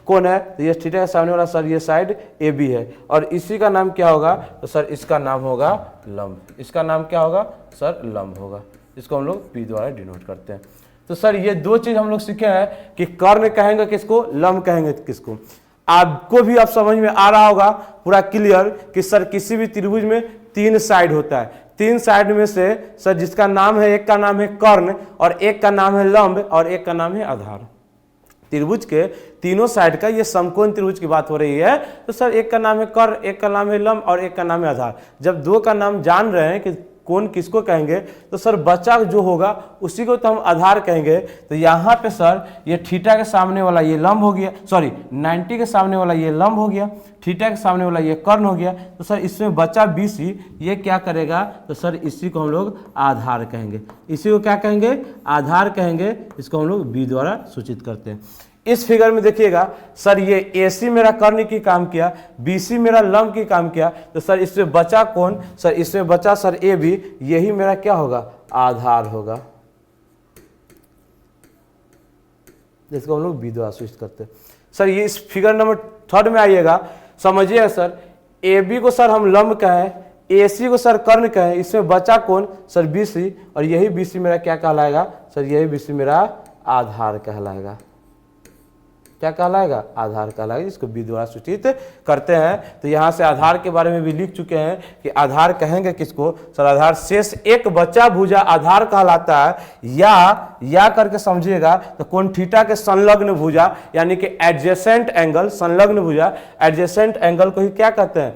कौन है, तो ये थीटा के सामने वाला सर ये साइड ए बी है, और इसी का नाम क्या होगा, तो सर इसका नाम होगा लंब। इसका नाम क्या होगा सर, लंब होगा, इसको हम लोग पी द्वारा डिनोट करते हैं। तो सर ये दो चीज हम लोग सीखे हैं कि कर्ण कहेंगे किसको, लंब कहेंगे किसको। आपको भी अब समझ में आ रहा होगा पूरा क्लियर कि सर किसी भी त्रिभुज में 3 साइड होता है, 3 साइड में से सर जिसका नाम है, एक का नाम है कर्ण, और एक का नाम है लंब, और एक का नाम है आधार। त्रिभुज के तीनों साइड का ये समकोण त्रिभुज की बात हो रही है, तो सर एक का नाम है कर्ण, एक का नाम है लंब, और एक का नाम है आधार। जब दो का नाम जान रहे हैं कि कौन किसको कहेंगे, तो सर बचा जो होगा उसी को तो हम आधार कहेंगे। तो यहाँ पे सर ये थीटा के सामने वाला ये लंब हो गया, सॉरी 90 के सामने वाला ये लंब हो गया, थीटा के सामने वाला ये कर्ण हो गया। तो सर इसमें बचा BC, ये क्या करेगा, तो सर इसी को हम लोग आधार कहेंगे। इसी को क्या कहेंगे, आधार कहेंगे, इसको हम लोग B द्वारा सूचित करते हैं। इस फिगर में देखिएगा सर ये AC मेरा कर्ण की काम किया, BC मेरा लंब की काम किया, तो सर इसमें बचा कौन, सर इसमें बचा सर AB, यही मेरा क्या होगा, आधार होगा, जिसको हम लोग B द्वारा सूचित करते हैं। सर ये इस फिगर नंबर 3 में आइएगा, समझिएगा सर AB को सर हम लंब कहें, AC को सर कर्ण कहें, इसमें बचा कौन, सर BC, और यही BC मेरा क्या कहलाएगा, सर यही BC मेरा आधार कहलाएगा। क्या कहलाएगा, आधार कहलाएगा, जिसको B द्वारा सूचित करते हैं। तो यहाँ से आधार के बारे में भी लिख चुके हैं कि आधार कहेंगे किसको, सर आधार शेष एक बचा भुजा आधार कहलाता है, या करके समझिएगा तो कौन, थीटा के संलग्न भुजा, यानी कि एडजेसेंट एंगल, संलग्न भुजा, एडजेसेंट एंगल को ही क्या कहते हैं,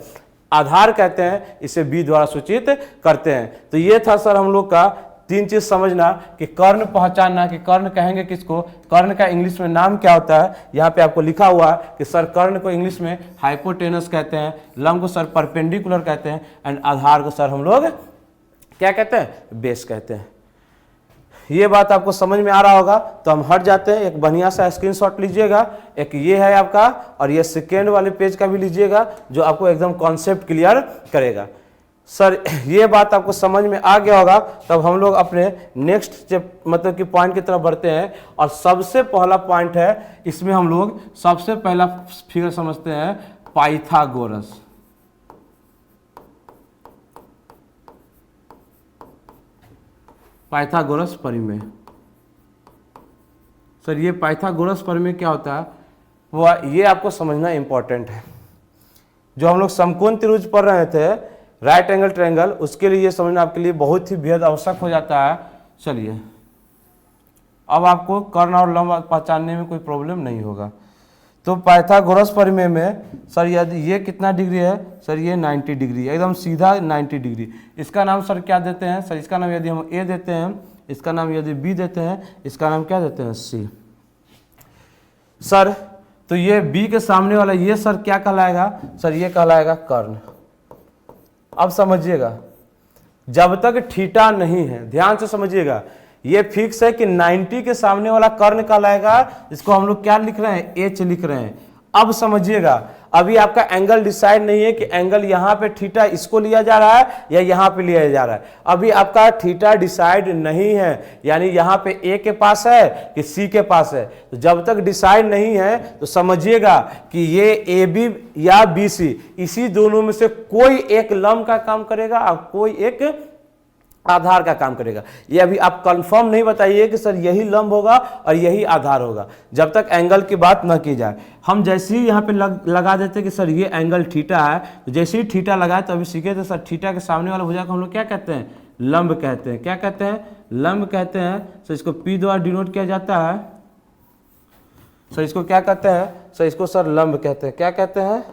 आधार कहते हैं। इसे B द्वारा सूचित करते हैं। तो ये था सर हम लोग का 3 चीज समझना कि कर्ण पहचानना, कि कर्ण कहेंगे किसको, कर्ण का इंग्लिश में नाम क्या होता है। यहाँ पे आपको लिखा हुआ है कि सर कर्ण को इंग्लिश में हाइपोटेनस कहते हैं, लंब को सर परपेंडिकुलर कहते हैं, एंड आधार को सर हम लोग क्या कहते हैं, बेस कहते हैं। ये बात आपको समझ में आ रहा होगा। तो हम हट जाते हैं, एक बढ़िया सा स्क्रीनशॉट लीजिएगा, एक ये है आपका, और ये सेकेंड वाले पेज का भी लीजिएगा, जो आपको एकदम कॉन्सेप्ट क्लियर करेगा। सर ये बात आपको समझ में आ गया होगा। तब हम लोग अपने नेक्स्ट मतलब कि पॉइंट की तरफ बढ़ते हैं, और सबसे पहला पॉइंट है, इसमें हम लोग सबसे पहला फिगर समझते हैं पाइथागोरस। पाइथागोरस परिमेय। सर ये पाइथागोरस परिमेय क्या होता है, वो ये आपको समझना इंपॉर्टेंट है। जो हम लोग समकोण त्रिभुज पढ़ रहे थे, राइट एंगल ट्रायंगल, उसके लिए ये समझना आपके लिए बहुत ही बेहद आवश्यक हो जाता है। चलिए अब आपको कर्ण और लंब पहचानने में कोई प्रॉब्लम नहीं होगा। तो पाइथागोरस परिमेय में सर यदि ये कितना डिग्री है, सर ये 90 डिग्री, एकदम सीधा 90 डिग्री। इसका नाम सर क्या देते हैं, सर इसका नाम यदि हम A देते हैं, इसका नाम यदि B देते हैं, इसका नाम क्या देते हैं, C। सर तो ये बी के सामने वाला ये सर क्या कहलाएगा? सर ये कहलाएगा कर्ण। अब समझिएगा, जब तक थीटा नहीं है, ध्यान से समझिएगा, ये फिक्स है कि 90 के सामने वाला कर्ण कहलाएगा, इसको हम लोग क्या लिख रहे हैं? एच लिख रहे हैं। अब समझिएगा, अभी आपका एंगल डिसाइड नहीं है कि एंगल यहाँ पे थीटा इसको लिया जा रहा है या यहाँ पे लिया जा रहा है। अभी आपका थीटा डिसाइड नहीं है, यानी यहाँ पे ए के पास है कि सी के पास है। तो जब तक डिसाइड नहीं है तो समझिएगा कि ये ए बी या बी सी, इसी दोनों में से कोई एक लंब का काम करेगा और कोई एक आधार का काम करेगा। ये अभी आप कंफर्म नहीं बताइए कि सर यही लंब होगा और यही आधार होगा, जब तक एंगल की बात ना की जाए। हम जैसे ही यहाँ पे लगा देते हैं कि सर ये एंगल थीटा है, तो जैसे ही थीटा लगाए तो अभी सीखे थे सर थीटा के सामने वाला भुजा को हम लोग क्या कहते हैं? लंब कहते हैं। क्या कहते हैं? लंब कहते हैं। सर इसको पी द्वारा डिनोट किया जाता है। सर इसको क्या कहते हैं? सर इसको सर लंब कहते हैं। क्या कहते हैं?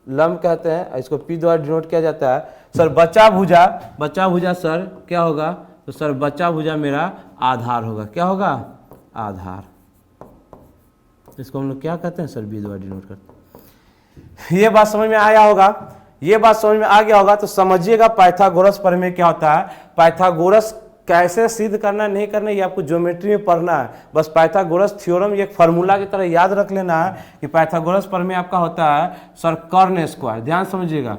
लंब कहते हैं। इसको पी द्वारा डिनोट किया जाता है। सर बचा भुजा सर क्या होगा? तो सर बचा भुजा मेरा आधार होगा। क्या होगा? आधार। इसको हम लोग क्या कहते हैं? सर बी द्वारा डिनोट करते हैं। ये बात समझ में आया होगा? ये बात समझ में आ गया होगा तो समझिएगा पाइथागोरस प्रमेय क्या होता है। पाइथागोरस कैसे सिद्ध करना नहीं करना ये आपको ज्योमेट्री में पढ़ना है। बस पाइथागोरस थ्योरम एक फार्मूला की तरह याद रख लेना है कि पाइथागोरस प्रमेय आपका होता है सर कर्ण स्क्वायर। ध्यान समझिएगा,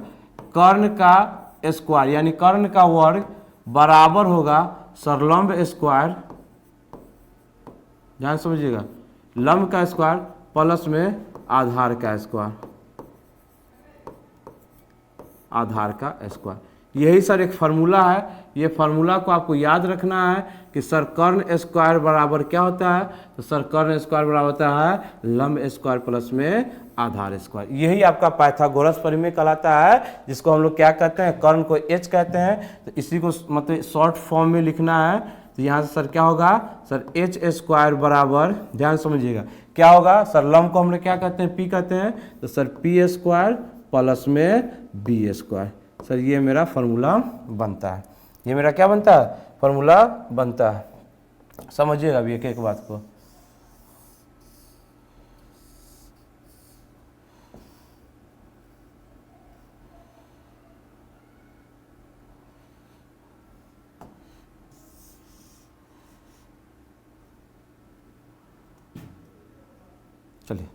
कर्ण का स्क्वायर यानी कर्ण का वर्ग बराबर होगा सर लंब स्क्वायर। ध्यान समझिएगा, लंब का स्क्वायर प्लस में आधार का स्क्वायर, आधार का स्क्वायर। यही सर एक फार्मूला है। ये फार्मूला को आपको याद रखना है कि सर कर्ण स्क्वायर बराबर क्या होता है? तो सर कर्ण स्क्वायर बराबर होता है लंब स्क्वायर प्लस में आधार स्क्वायर। यही आपका पाइथागोरस प्रमेय कहलाता है, जिसको हम लोग क्या कहते हैं? कर्ण को एच कहते हैं। तो इसी को मतलब शॉर्ट फॉर्म में लिखना है। तो यहाँ से सर क्या होगा? सर एच स्क्वायर बराबर, ध्यान समझिएगा, क्या होगा? सर लंब को हम लोग क्या कहते हैं? पी कहते हैं। तो सर पी स्क्वायर प्लस में बी स्क्वायर। सर ये मेरा फार्मूला बनता है। ये मेरा क्या बनता है? फार्मूला बनता है। समझिएगा अभी एक एक बात को। चलिए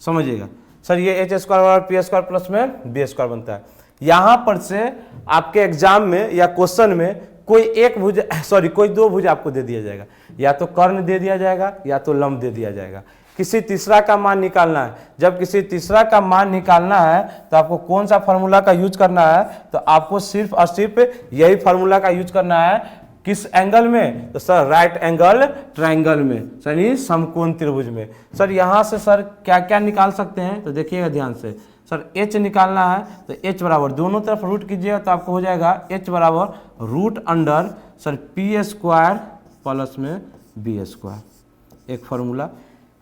समझिएगा, सर ये एच स्क्वायर बराबर पी स्क्वायर प्लस में बी स्क्वायर बनता है। यहां पर से आपके एग्जाम में या क्वेश्चन में कोई एक भुजा कोई दो भुजा आपको दे दिया जाएगा, या तो कर्ण दे दिया जाएगा या तो लंब दे दिया जाएगा। किसी तीसरा का मान निकालना है। जब किसी तीसरा का मान निकालना है तो आपको कौन सा फार्मूला का यूज करना है? तो आपको सिर्फ और सिर्फ यही फार्मूला का यूज करना है। किस एंगल में? तो सर राइट एंगल ट्रायंगल में, यानी समकोण त्रिभुज में। सर यहाँ से सर क्या क्या निकाल सकते हैं? तो देखिएगा ध्यान से, सर एच निकालना है तो एच बराबर दोनों तरफ रूट कीजिएगा तो आपको हो जाएगा एच बराबर root under sir P square plus में बी स्क्वायर। एक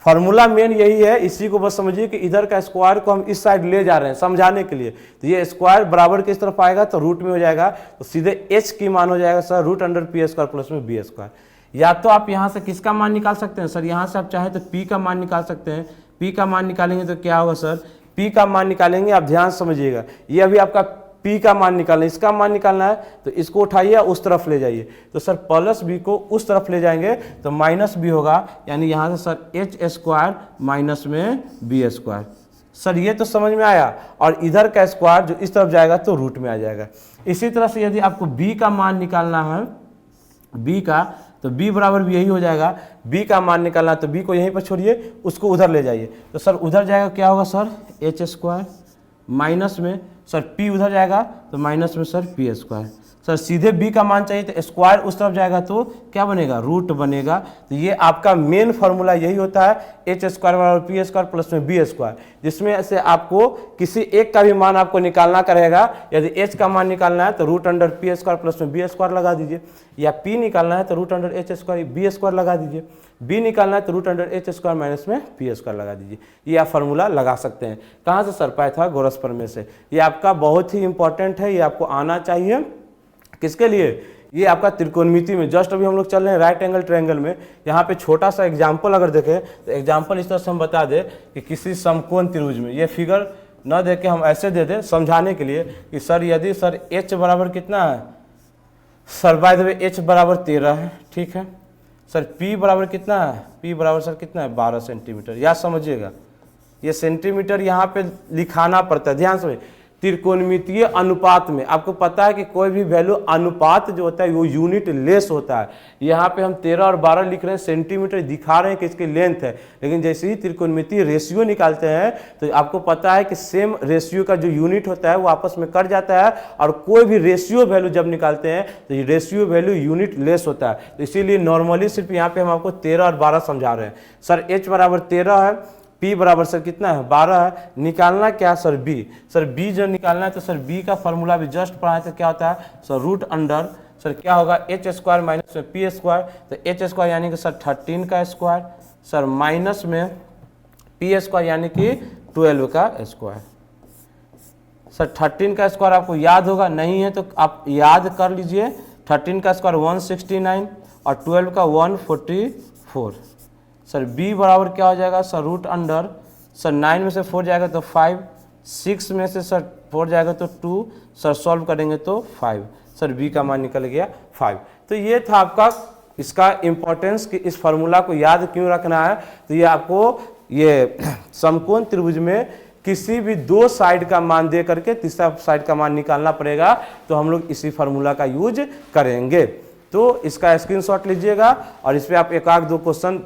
फार्मूला मेन यही है। इसी को बस समझिए कि इधर का स्क्वायर को हम इस साइड ले जा रहे हैं समझाने के लिए। तो ये स्क्वायर बराबर किस तरफ आएगा? तो रूट में हो जाएगा, तो सीधे एच की मान हो जाएगा sir root under P square plus में बी स्क्वायर। या तो आप यहाँ से किसका मान निकाल सकते हैं? सर यहाँ से आप चाहे तो पी का मान निकाल सकते हैं। पी का मान निकालेंगे तो क्या होगा सर? पी का मान निकालेंगे, आप ध्यान समझिएगा, ये अभी आपका पी का मान निकालना है, इसका मान निकालना है तो इसको उठाइए उस तरफ ले जाइए। तो सर प्लस बी को उस तरफ ले जाएंगे तो माइनस बी होगा, यानी यहाँ से सर एच स्क्वायर माइनस में बी स्क्वायर। सर ये तो समझ में आया। और इधर का स्क्वायर जो इस तरफ जाएगा तो रूट में आ जाएगा। इसी तरह से यदि आपको बी का मान निकालना है, बी का, तो b बराबर भी यही हो जाएगा। b का मान निकालना है तो b को यहीं पर छोड़िए, उसको उधर ले जाइए। तो सर उधर जाएगा क्या होगा सर? एच स्क्वायर माइनस में सर p उधर जाएगा तो माइनस में सर पी स्क्वायर। सर सीधे b का मान चाहिए तो स्क्वायर उस तरफ जाएगा तो क्या बनेगा? रूट बनेगा। तो ये आपका मेन फार्मूला यही होता है, एच स्क्वायर बराबर पी स्क्वायर प्लस में बी स्क्वायर, जिसमें से आपको किसी एक का भी मान आपको निकालना करेगा। यदि h का मान निकालना है तो root under P square plus में बी स्क्वायर लगा दीजिए, या p निकालना है तो root under H square B square लगा दीजिए, b निकालना है तो root under H square minus में पी स्क्वायर लगा दीजिए। ये आप फार्मूला लगा सकते हैं। कहाँ से सर? पाइथागोरस प्रमेय से। ये आपका बहुत ही इंपॉर्टेंट है, ये आपको आना चाहिए। किसके लिए? ये आपका त्रिकोणमिति में जस्ट अभी हम लोग चल रहे हैं राइट एंगल ट्रायंगल में। यहाँ पे छोटा सा एग्जाम्पल अगर देखें तो एग्जाम्पल इस तरह से हम बता दें कि किसी समकोण त्रिभुज में, ये फिगर न दे के हम ऐसे दे दें समझाने के लिए कि सर यदि सर h बराबर कितना है, sir by the way h बराबर 13 है, ठीक है सर, p बराबर कितना है, p बराबर सर कितना है 12 सेंटीमीटर। याद समझिएगा, ये सेंटीमीटर यहाँ पे लिखाना पड़ता है, ध्यान से। त्रिकोणमितीय अनुपात में आपको पता है कि कोई भी वैल्यू अनुपात जो होता है वो यूनिट लेस होता है। यहाँ पे हम 13 और 12 लिख रहे हैं, सेंटीमीटर दिखा रहे हैं कि इसकी लेंथ है, लेकिन जैसे ही त्रिकोणमितीय रेशियो निकालते हैं तो आपको पता है कि सेम रेशियो का जो यूनिट होता है वो आपस में कट जाता है, और कोई भी रेशियो वैल्यू जब निकालते हैं तो ये रेशियो वैल्यू यूनिट लेस होता है। तो इसीलिए नॉर्मली सिर्फ यहाँ पे हम आपको 13 और 12 समझा रहे हैं। सर h बराबर 13 है, p बराबर सर कितना है 12 है, निकालना क्या सर b। सर b जो निकालना है तो सर b का फॉर्मूला भी जस्ट पढ़ाए तो क्या होता है सर रूट अंडर सर क्या होगा h स्क्वायर माइनस में p स्क्वायर, तो h स्क्वायर यानी कि सर 13 का स्क्वायर, सर माइनस में p स्क्वायर यानी कि 12 का स्क्वायर। सर 13 का स्क्वायर आपको याद होगा, नहीं है तो आप याद कर लीजिए। 13 का स्क्वायर 169 और 12 का 144। सर b बराबर क्या हो जाएगा सर रूट अंडर सर 9 में से 4 जाएगा तो 5, 6 में से सर 4 जाएगा तो 2, सर सॉल्व करेंगे तो 5, सर b का मान निकल गया 5। तो ये था आपका इसका इम्पोर्टेंस कि इस फार्मूला को याद क्यों रखना है। तो ये आपको ये समकोण त्रिभुज में किसी भी दो साइड का मान दे करके तीसरा साइड का मान निकालना पड़ेगा, तो हम लोग इसी फार्मूला का यूज करेंगे। तो इसका स्क्रीनशॉट लीजिएगा और इस पर आप एक आध दो क्वेश्चन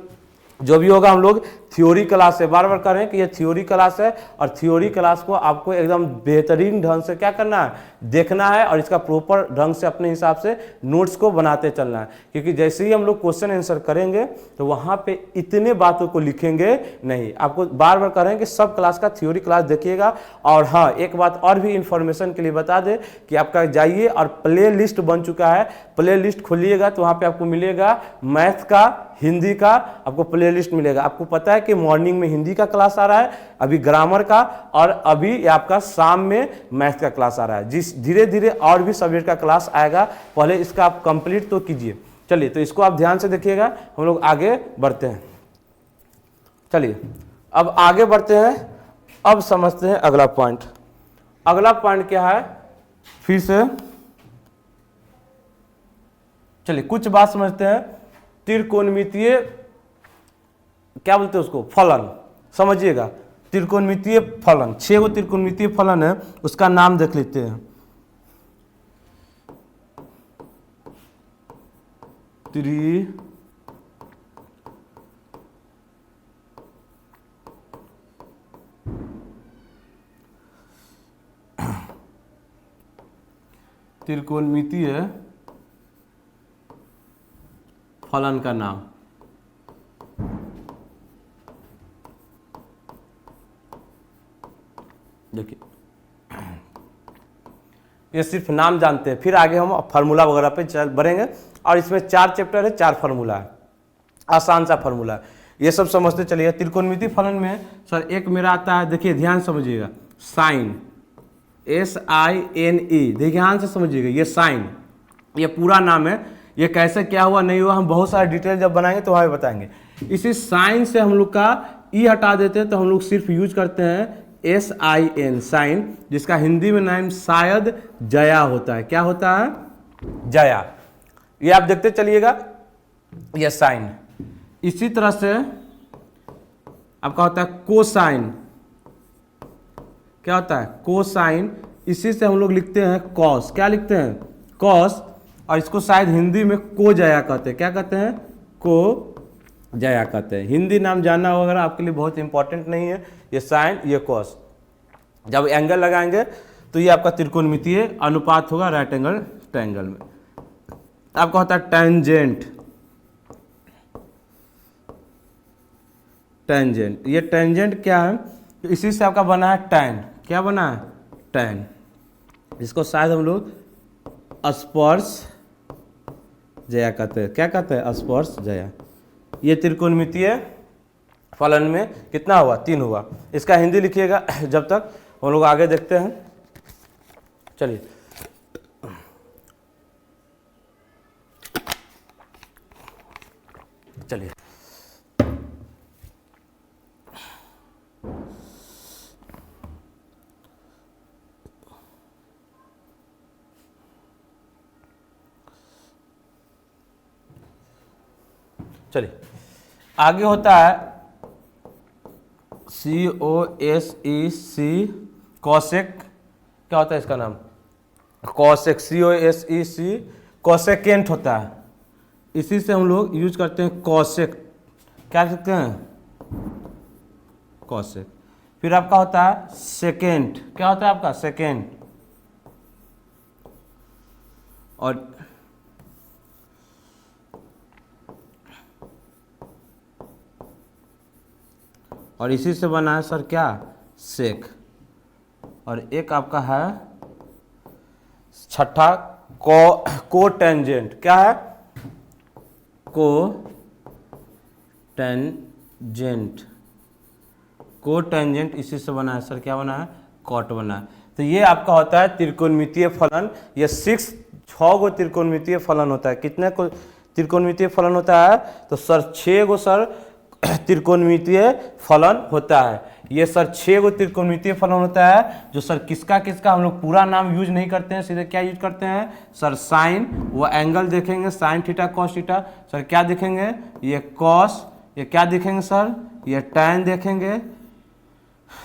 जो भी होगा हम लोग थ्योरी क्लास से बार बार कर रहे हैं कि ये थ्योरी क्लास है, और थ्योरी क्लास को आपको एकदम बेहतरीन ढंग से क्या करना है, देखना है, और इसका प्रॉपर ढंग से अपने हिसाब से नोट्स को बनाते चलना है। क्योंकि जैसे ही हम लोग क्वेश्चन आंसर करेंगे तो वहाँ पे इतने बातों को लिखेंगे नहीं। आपको बार बार कह रहे हैं कि सब क्लास का थ्योरी क्लास देखिएगा। और हाँ, एक बात और भी इन्फॉर्मेशन के लिए बता दें कि आपका जाइए और प्ले लिस्ट बन चुका है, प्ले लिस्ट खोलिएगा तो वहाँ पर आपको मिलेगा मैथ का, हिंदी का आपको प्ले लिस्ट मिलेगा। आपको पता है कि मॉर्निंग में हिंदी का क्लास आ रहा है, अभी ग्रामर का, और अभी आपका शाम में मैथ का क्लास आ रहा है। जिस धीरे धीरे और भी सब्जेक्ट का क्लास आएगा, पहले इसका आप कंप्लीट तो कीजिए। चलिए, तो इसको आप ध्यान से देखिएगा, हम लोग आगे बढ़ते हैं। चलिए अब आगे बढ़ते हैं, अब समझते हैं अगला पॉइंट। अगला पॉइंट क्या है, फिर से चलिए कुछ बात समझते हैं। त्रिकोणमितीय क्या बोलते हैं उसको, फलन, समझिएगा। त्रिकोणमितीय फलन, 6 गो त्रिकोणमितीय फलन है, उसका नाम देख लेते हैं। त्रिकोणमितीय फलन का नाम, देखिए ये सिर्फ नाम जानते हैं, फिर आगे हम फार्मूला वगैरह पे चल बढ़ेंगे। और इसमें 4 चैप्टर है, 4 फार्मूला है, आसान सा फार्मूला है, ये सब समझते चलिए। त्रिकोणमितीय फलन में सर एक मेरा आता है, देखिए ध्यान समझिएगा, साइन, SINE, ध्यान से समझिएगा, ये साइन, ये पूरा नाम है। ये कैसे क्या हुआ नहीं हुआ हम बहुत सारा डिटेल जब बनाएंगे तो वहाँ बताएंगे। इसी साइन से हम लोग का ई हटा देते हैं तो हम लोग सिर्फ यूज करते हैं SIN, साइन, जिसका हिंदी में नाम शायद जया होता है। क्या होता है, जया। ये आप देखते चलिएगा, ये साइन। इसी तरह से आपका होता है कोसाइन। क्या होता है, कोसाइन। इसी से हम लोग लिखते हैं कॉस। क्या लिखते हैं, कॉस। और इसको शायद हिंदी में को जया कहते हैं। क्या कहते हैं, को जया कहते हैं। हिंदी नाम जानना वगैरह आपके लिए बहुत इंपॉर्टेंट नहीं है। ये साइन, ये कॉस, जब एंगल लगाएंगे तो ये आपका त्रिकोणमितीय अनुपात होगा राइट एंगल ट्रायंगल में। आपका होता है टेंजेंट। टेंजेंट, ये टेंजेंट क्या है, इसी से आपका बना है टैन। क्या बना है, टैन, जिसको शायद हम लोग स्पर्श जया कहते हैं। क्या कहते हैं, स्पर्श जया। ये त्रिकोणमितीय फलन में कितना हुआ, 3 हुआ। इसका हिंदी लिखिएगा जब तक हम लोग आगे देखते हैं। चलिए चलिए चलिए आगे होता है COSEC कॉसेक। क्या होता है इसका नाम? कॉसेक, COSEC कॉसेकेंट होता है। इसी से हम लोग यूज करते हैं कॉसेक। क्या कहते हैं? कॉसेक। फिर आपका होता है सेकेंड। क्या होता है आपका? सेकेंड। और इसी से बना है सर क्या? सेक। और एक आपका है छठा कोटेंजेंट। क्या है? कोटेंजेंट। कोटेंजेंट इसी से बना है सर। क्या बना है? कॉट बना है। तो ये आपका होता है त्रिकोणमितीय फलन। ये 6 गो त्रिकोणमितीय फलन होता है। कितने को त्रिकोणमितीय फलन होता है? तो सर 6 गो सर त्रिकोणमितीय फलन होता है। ये सर 6 गो त्रिकोणमितीय फलन होता है जो सर किसका किसका हम लोग पूरा नाम यूज नहीं करते हैं, सीधे क्या यूज करते हैं सर? साइन। वो एंगल देखेंगे sine theta cos theta. Sir क्या देखेंगे? ये कॉस। ये क्या देखेंगे सर? ये टैन देखेंगे।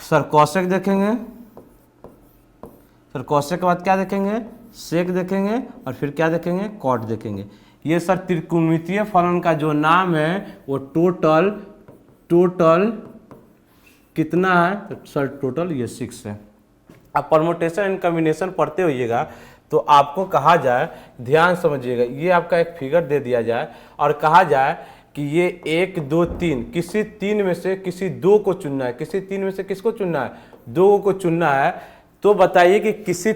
सर कॉसेक देखेंगे। सर कॉसेक के बाद क्या देखेंगे? सेक देखेंगे। और फिर क्या देखेंगे? कॉट देखेंगे। ये सर त्रिकोणमितीय फलन का जो नाम है वो टोटल कितना है? तो सर टोटल ये 6 है। अब परमुटेशन एंड कॉम्बिनेशन पढ़ते होइएगा तो आपको कहा जाए, ध्यान समझिएगा, ये आपका एक फिगर दे दिया जाए और कहा जाए कि ये 1 2 3 किसी 3 में से किसी 2 को चुनना है। किसी 3 में से किसको चुनना है? 2 को चुनना है। तो बताइए कि किसी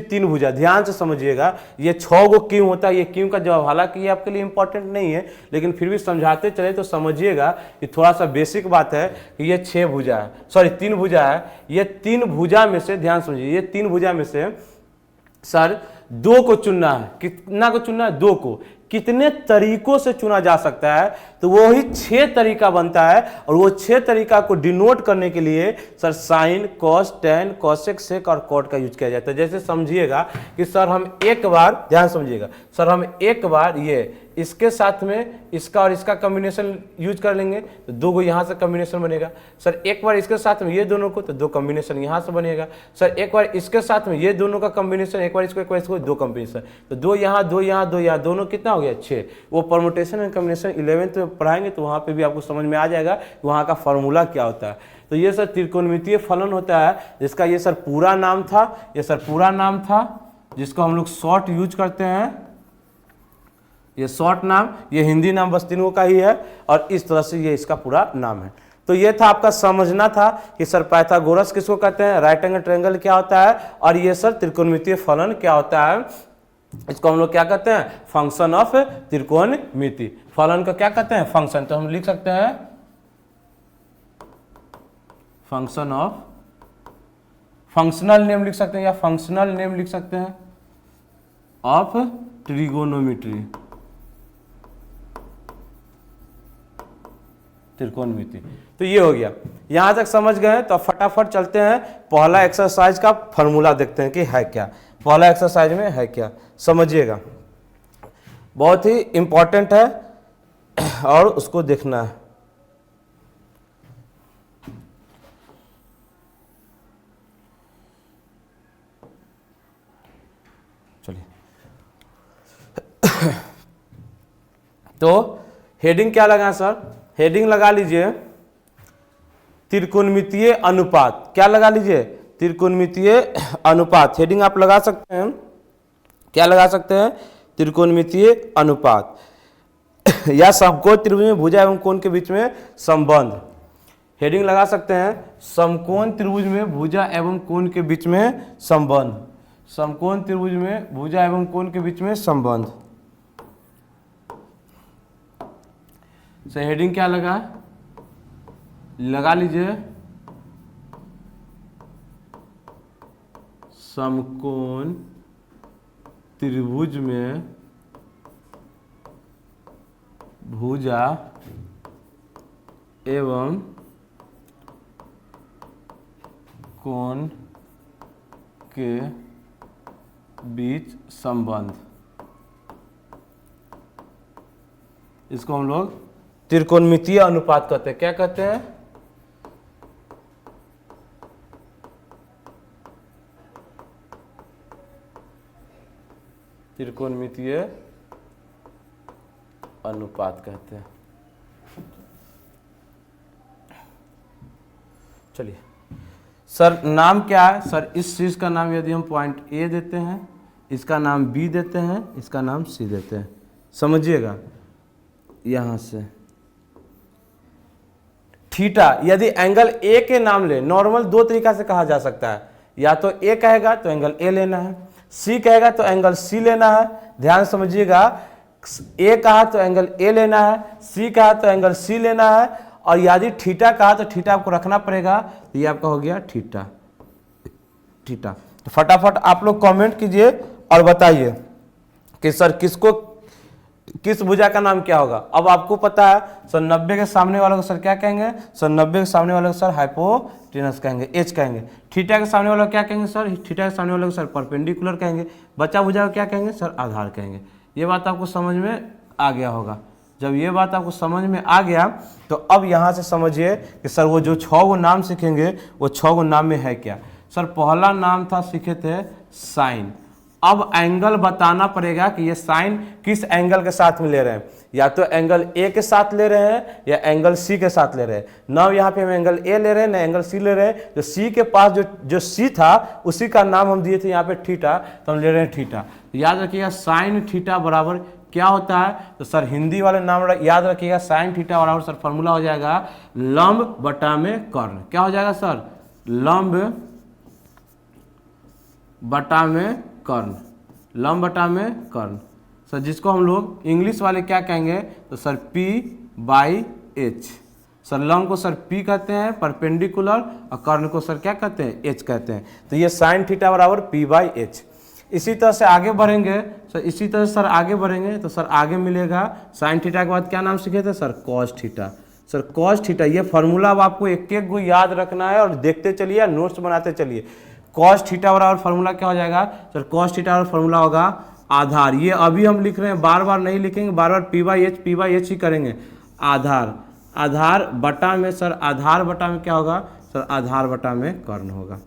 तीन भुजा, ध्यान से समझिएगा, ये 6 गो क्यों होता है? ये क्यों का जवाब, हालांकि ये आपके लिए इंपॉर्टेंट नहीं है लेकिन फिर भी समझाते चले तो समझिएगा कि थोड़ा सा बेसिक बात है कि ये 6 भुजा है, सॉरी 3 भुजा है। ये 3 भुजा में से, ध्यान समझिए, ये 3 भुजा में से सर 2 को चुनना है। कितना को चुनना है? 2 को। कितने तरीकों से चुना जा सकता है? तो वो ही 6 तरीका बनता है। और वो 6 तरीका को डिनोट करने के लिए sir sine, cos, tan, cosec, sec और कॉट का यूज किया जाता है। जैसे समझिएगा कि सर हम एक बार, ध्यान समझिएगा, सर हम एक बार ये इसके साथ में इसका और इसका कॉम्बिनेशन यूज कर लेंगे तो 2 गो यहाँ से कॉम्बिनेशन बनेगा। सर एक बार इसके साथ में ये दोनों को तो 2 कॉम्बिनेशन यहाँ से बनेगा। सर एक बार इसके साथ में ये दोनों का कॉम्बिनेशन, एक बार इसको 2 कॉम्बिनेशन, तो 2 यहाँ 2 यहाँ 2 यहाँ, दोनों कितना हो गया? 6। वो परमुटेशन एंड कॉम्बिनेशन 11th में पढ़ाएंगे तो वहाँ पे भी आपको समझ में आ जाएगा वहाँ का फॉर्मूला क्या होता है। तो ये सर त्रिकोणमितीय फलन होता है जिसका ये सर पूरा नाम था। ये सर पूरा नाम था जिसको हम लोग शॉर्ट यूज करते हैं। ये शॉर्ट नाम, ये हिंदी नाम बस तीनों का ही है और इस तरह से ये इसका पूरा नाम है। तो ये था आपका समझना था कि सर पाइथागोरस किसको कहते हैं, राइट एंगल ट्रायंगल क्या होता है, और ये सर त्रिकोणमितीय फलन क्या होता है। इसको हम लोग क्या कहते हैं? फंक्शन ऑफ त्रिकोणमिति। फलन को क्या कहते हैं? फंक्शन। तो हम लिख सकते हैं फंक्शन ऑफ, फंक्शनल नेम लिख सकते हैं या फंक्शनल नेम लिख सकते हैं ऑफ ट्रिगोनोमेट्री, त्रिकोणमिति। तो ये हो गया, यहां तक समझ गए। तो फटाफट चलते हैं पहला एक्सरसाइज का फॉर्मूला देखते हैं कि है क्या। पहला एक्सरसाइज में है क्या, समझिएगा, बहुत ही इंपॉर्टेंट है और उसको देखना है। चलिए तो हेडिंग क्या लगा सर? हेडिंग लगा लीजिए त्रिकोणमितीय अनुपात। क्या लगा लीजिए? त्रिकोणमितीय अनुपात। हेडिंग आप लगा सकते हैं, क्या लगा सकते हैं? त्रिकोणमितीय अनुपात या समकोण त्रिभुज में भुजा एवं कोण के बीच में संबंध। हेडिंग लगा सकते हैं समकोण त्रिभुज में भुजा एवं कोण के बीच में संबंध। समकोण त्रिभुज में भुजा एवं कोण के बीच में संबंध से हेडिंग क्या लगा लीजिए समकोण त्रिभुज में भुजा एवं कोण के बीच संबंध, इसको हम लोग त्रिकोणमितीय अनुपात कहते हैं। क्या कहते हैं? त्रिकोणमितीय अनुपात कहते हैं। चलिए सर, नाम क्या है? सर इस चीज का नाम यदि हम पॉइंट ए देते हैं, इसका नाम बी देते हैं, इसका नाम सी देते हैं। समझिएगा, यहां से थीटा, यदि एंगल ए के नाम ले, नॉर्मल दो तरीका से कहा जा सकता है। या तो ए कहेगा तो एंगल ए लेना है, सी कहेगा तो एंगल सी लेना है। ध्यान समझिएगा, ए कहा तो एंगल ए लेना है, सी कहा तो एंगल सी लेना है, और यदि थीटा कहा तो थीटा आपको रखना पड़ेगा। तो ये आपका हो गया थीटा। थीटा तो फटाफट आप लोग कमेंट कीजिए और बताइए कि सर किस भुजा का नाम क्या होगा। अब आपको पता है सर 90 के सामने वालों को सर क्या कहेंगे? सर 90 के सामने वालों को सर हाइपोटेनस कहेंगे, एच कहेंगे। थीटा के सामने वालों को क्या कहेंगे? सर थीटा के सामने वालों को सर परपेंडिकुलर कहेंगे। बचा भुजा को क्या कहेंगे? सर आधार कहेंगे। ये बात आपको समझ में आ गया होगा। जब ये बात आपको समझ में आ गया तो अब यहाँ से समझिए कि सर वो जो 6 गो नाम सीखेंगे वो 6 गो नाम में है क्या। सर पहला नाम था, सीखे थे साइन। अब एंगल बताना पड़ेगा कि ये साइन किस एंगल के साथ में ले रहे हैं, या तो एंगल ए के साथ ले रहे हैं या एंगल सी के साथ ले रहे हैं। ना यहाँ पे हम एंगल ए ले रहे हैं ना एंगल सी ले रहे हैं। जो सी के पास जो सी था उसी का नाम हम दिए थे यहाँ पे थीटा, तो हम ले रहे हैं थीटा। तो याद रखिएगा साइन थीटा बराबर क्या होता है? तो सर हिंदी वाले नाम याद रखिएगा, साइन थीटा बराबर सर फॉर्मूला हो जाएगा लंब बटा में कर्ण। क्या हो जाएगा सर? लंब बटा में कर्ण, लंब बटा में कर्ण। सर जिसको हम लोग इंग्लिश वाले क्या कहेंगे? तो सर P/H। सर लंब को सर P कहते हैं परपेंडिकुलर, और कर्ण को सर क्या कहते हैं? H कहते हैं। तो ये साइन थीटा बराबर P/H। इसी तरह से आगे बढ़ेंगे सर, इसी तरह से सर आगे बढ़ेंगे तो सर आगे मिलेगा साइन थीटा के बाद क्या नाम सीखे थे? Sir cos theta. Sir cos theta, ये फॉर्मूला अब आपको एक एक गो याद रखना है और देखते चलिए, नोट्स बनाते चलिए। कॉस थीटा बराबर फॉर्मूला क्या हो जाएगा? सर कॉस थीटा बराबर फॉर्मूला होगा आधार। ये अभी हम लिख रहे हैं, बार बार नहीं लिखेंगे, बार बार P/H ही करेंगे। आधार, आधार बटा में सर, आधार बटा में क्या होगा? सर आधार बटा में कर्ण होगा।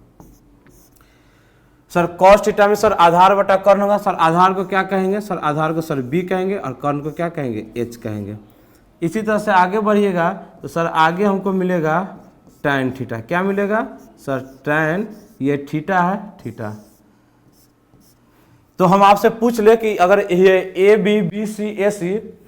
सर कॉस थीटा में सर आधार बटा कर्ण होगा। सर आधार को क्या कहेंगे? सर आधार को सर बी कहेंगे, और कर्ण को क्या कहेंगे? एच कहेंगे। इसी तरह से आगे बढ़िएगा तो सर आगे हमको मिलेगा टैन थीटा। क्या मिलेगा? सर टैन, ये थीटा है, थीटा। तो हम आपसे पूछ ले कि अगर ये ए बी बी सी ए सी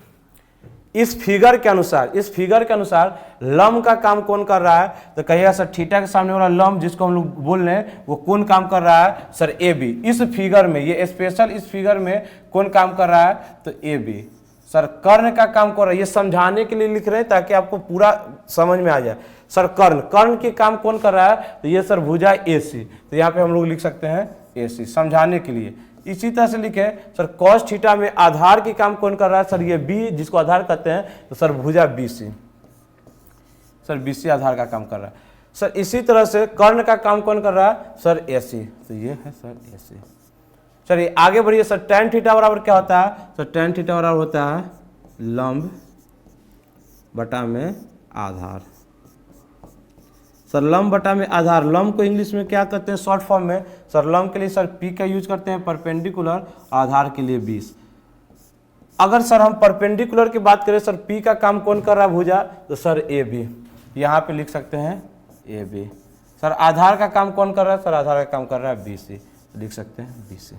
इस फिगर के अनुसार लंब का काम कौन कर रहा है? तो कहिएगा सर थीटा के सामने वाला लंब जिसको हम लोग बोल रहे हैं वो कौन काम कर रहा है? Sir A B. इस फिगर में, ये स्पेशल इस फिगर में कौन काम कर रहा है? तो ए बी। सर कर्ण का काम कर रहा है, ये समझाने के लिए लिख रहे हैं ताकि आपको पूरा समझ में आ जाए। सर कर्ण के काम कौन कर रहा है? तो ये सर भुजा ए सी। तो यहाँ पे हम लोग लिख सकते हैं ए सी, समझाने के लिए। इसी तरह से लिखे सर कॉस थीटा में आधार की काम कौन कर रहा है? सर ये बी, जिसको आधार कहते हैं, तो सर भुजा B C. Sir B C आधार का काम कर रहा है। सर इसी तरह से कर्ण का काम कौन कर रहा है? सर ए सी। तो ये है सर ए सी। चलिए आगे बढ़िए। सर टैन थीटा बराबर क्या होता है? सर टैन थीटा बराबर होता है लंब बटा में आधार। सर लंब बटा में आधार, लंब को इंग्लिश में क्या कहते हैं शॉर्ट फॉर्म में? सर लंब के लिए सर पी का यूज करते हैं, परपेंडिकुलर, आधार के लिए 20। अगर सर हम परपेंडिकुलर की बात करें, सर पी का काम कौन कर रहा है भुजा? तो सर ए बी। यहाँ पे लिख सकते हैं ए बी। सर आधार का काम कौन कर रहा है? सर आधार का काम कर रहा है बी सी। लिख सकते हैं बी सी।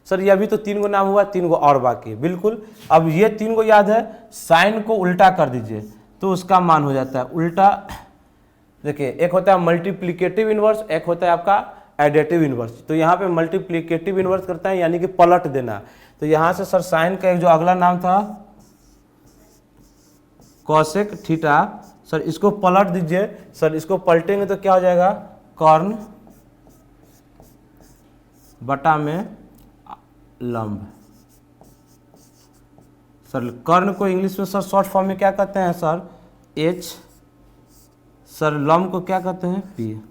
सर ये अभी तो 3 गो नाम हुआ, 3 गो और बाकी। बिल्कुल, अब ये 3 गो याद है। साइन को उल्टा कर दीजिए तो उसका मान हो जाता है उल्टा। देखिए एक होता है मल्टीप्लिकेटिव इनवर्स, एक होता है आपका एडिटिव इनवर्स। तो यहाँ पे मल्टीप्लिकेटिव इनवर्स करता है, यानी कि पलट देना। तो यहाँ से सर साइन का एक जो अगला नाम था कॉसेक थीटा, सर इसको पलट दीजिए। सर इसको पलटेंगे तो क्या हो जाएगा? कर्ण बटा में लंब। सर कर्ण को इंग्लिश में सर शॉर्ट फॉर्म में क्या कहते हैं सर? एच। सर लंब को क्या कहते हैं? P.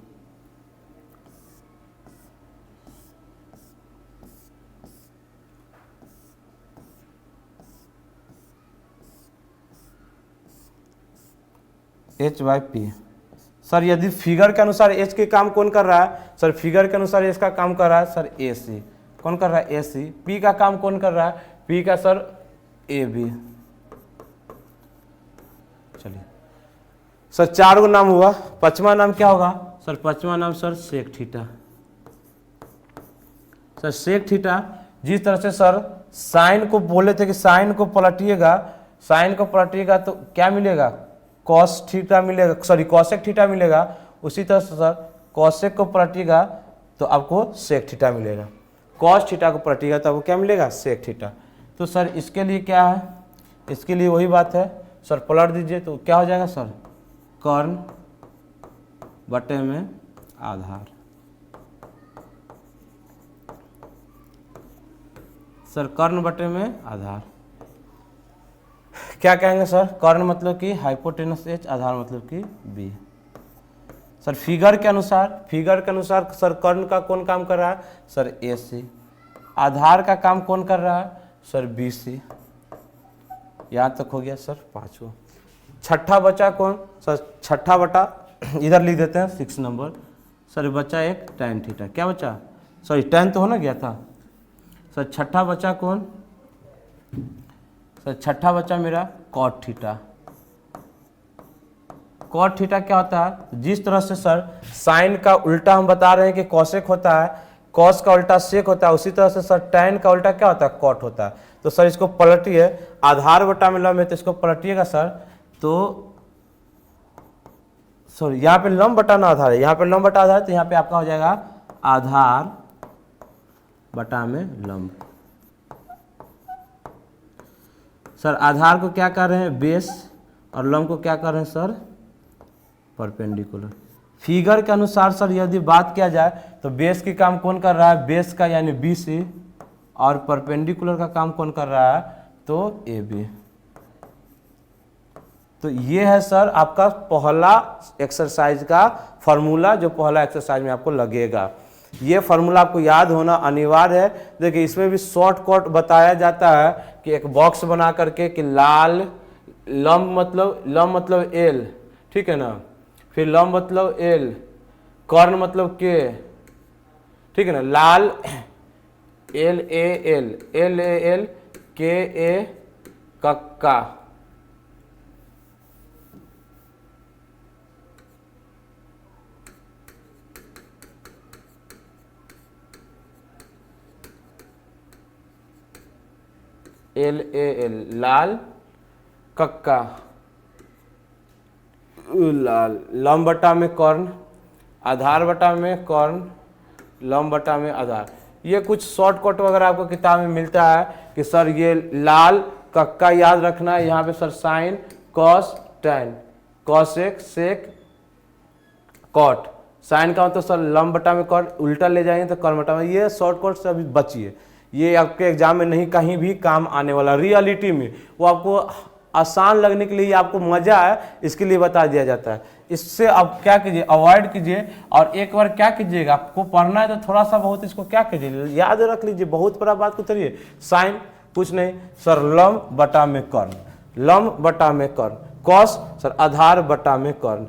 H by P. Sir यदि फिगर के अनुसार एच के काम कौन कर रहा है? सर फिगर के अनुसार एच का काम कर रहा है सर ए सी। कौन कर रहा है? ए सी। पी का काम कौन कर रहा है? पी का सर ए बी। चलिए सर 4 गो नाम हुआ, 5वां नाम क्या होगा? सर 5वां नाम sir sec theta. Sir sec theta जिस तरह से सर साइन को बोले थे कि साइन को पलटिएगा, साइन को पलटिएगा तो क्या मिलेगा? कॉस थीटा मिलेगा, सॉरी कॉसेक थीटा मिलेगा। उसी तरह से सर कॉसेक को पलटिएगा तो आपको सेक थीटा मिलेगा। कॉस थीटा को पलटिएगा तो आपको क्या मिलेगा? Sec theta. तो सर इसके लिए क्या है? इसके लिए वही बात है सर, पलट दीजिए तो क्या हो जाएगा सर? कर्ण बटे में आधार। सर कर्ण बटे में आधार क्या कहेंगे सर? कर्ण मतलब कि हाइपोटेनस एच, आधार मतलब कि बी। सर फिगर के अनुसार, फिगर के अनुसार सर कर्ण का कौन काम कर रहा है? सर ए सी। आधार का काम कौन कर रहा है? Sir B C. यहाँ तक हो गया सर 5वां। छठा बचा कौन? सर छठा बटा इधर लिख देते हैं 6 नंबर। सर बचा एक tan थीटा। क्या बचा? सॉरी tan तो हो ना गया था। सर छठा बचा कौन? सर छठा बचा मेरा cot थीटा। cot थीटा क्या होता है? जिस तरह से सर साइन का उल्टा हम बता रहे हैं कि कॉसेक होता है, कॉस का उल्टा सेक होता है, उसी तरह से सर tan का उल्टा क्या होता है? कॉट होता है। तो सर इसको पलटिए, आधार बटा में लंब है तो इसको पलटिएगा सर, तो सॉरी यहाँ पे लंब बटा ना आधार है, यहाँ पे लंब बटा आधार है तो यहाँ पे आपका हो जाएगा आधार बटा में लंब। सर आधार को क्या कर रहे हैं? बेस, और लंब को क्या कर रहे हैं सर? परपेंडिकुलर। फिगर के अनुसार सर यदि बात किया जाए तो बेस की काम कौन कर रहा है? बेस का यानी बी सी, और परपेंडिकुलर का काम कौन कर रहा है? तो ए बी। तो ये है सर आपका पहला एक्सरसाइज का फॉर्मूला, जो पहला एक्सरसाइज में आपको लगेगा। ये फॉर्मूला आपको याद होना अनिवार्य है। देखिए इसमें भी शॉर्टकट बताया जाता है कि एक बॉक्स बना करके कि लाल लंब मतलब एल, ठीक है ना, फिर लंब मतलब एल, कर्ण मतलब के, ठीक है ना, लाल L A L, L A L, K A कक्का, एल ए एल, लाल कक्का, लाल, लंब बटा में कर्ण, आधार बटा में कर्ण, लंब बटा में आधार। ये कुछ शॉर्टकट वगैरह आपको किताब में मिलता है कि सर ये लाल कक्का याद रखना है, यहाँ पे sir sine cos tan, cosec sec cot, sine का मतलब सर लंब बटा में कॉट, उल्टा ले जाएंगे तो कर्ण बटा में। ये शॉर्टकट से अभी बचिए, ये आपके एग्जाम में नहीं कहीं भी काम आने वाला। रियलिटी में वो आपको आसान लगने के लिए, आपको मजा है इसके लिए बता दिया जाता है। इससे आप क्या कीजिए, अवॉइड कीजिए, और एक बार क्या कीजिएगा, आपको पढ़ना है तो थोड़ा सा बहुत इसको क्या कीजिए, याद रख लीजिए, बहुत बड़ा बात को करिए। साइन कुछ नहीं सर, लंब बटा में कर्ण, लंब बटा में कर्ण, कॉस सर आधार बटा में कर्ण,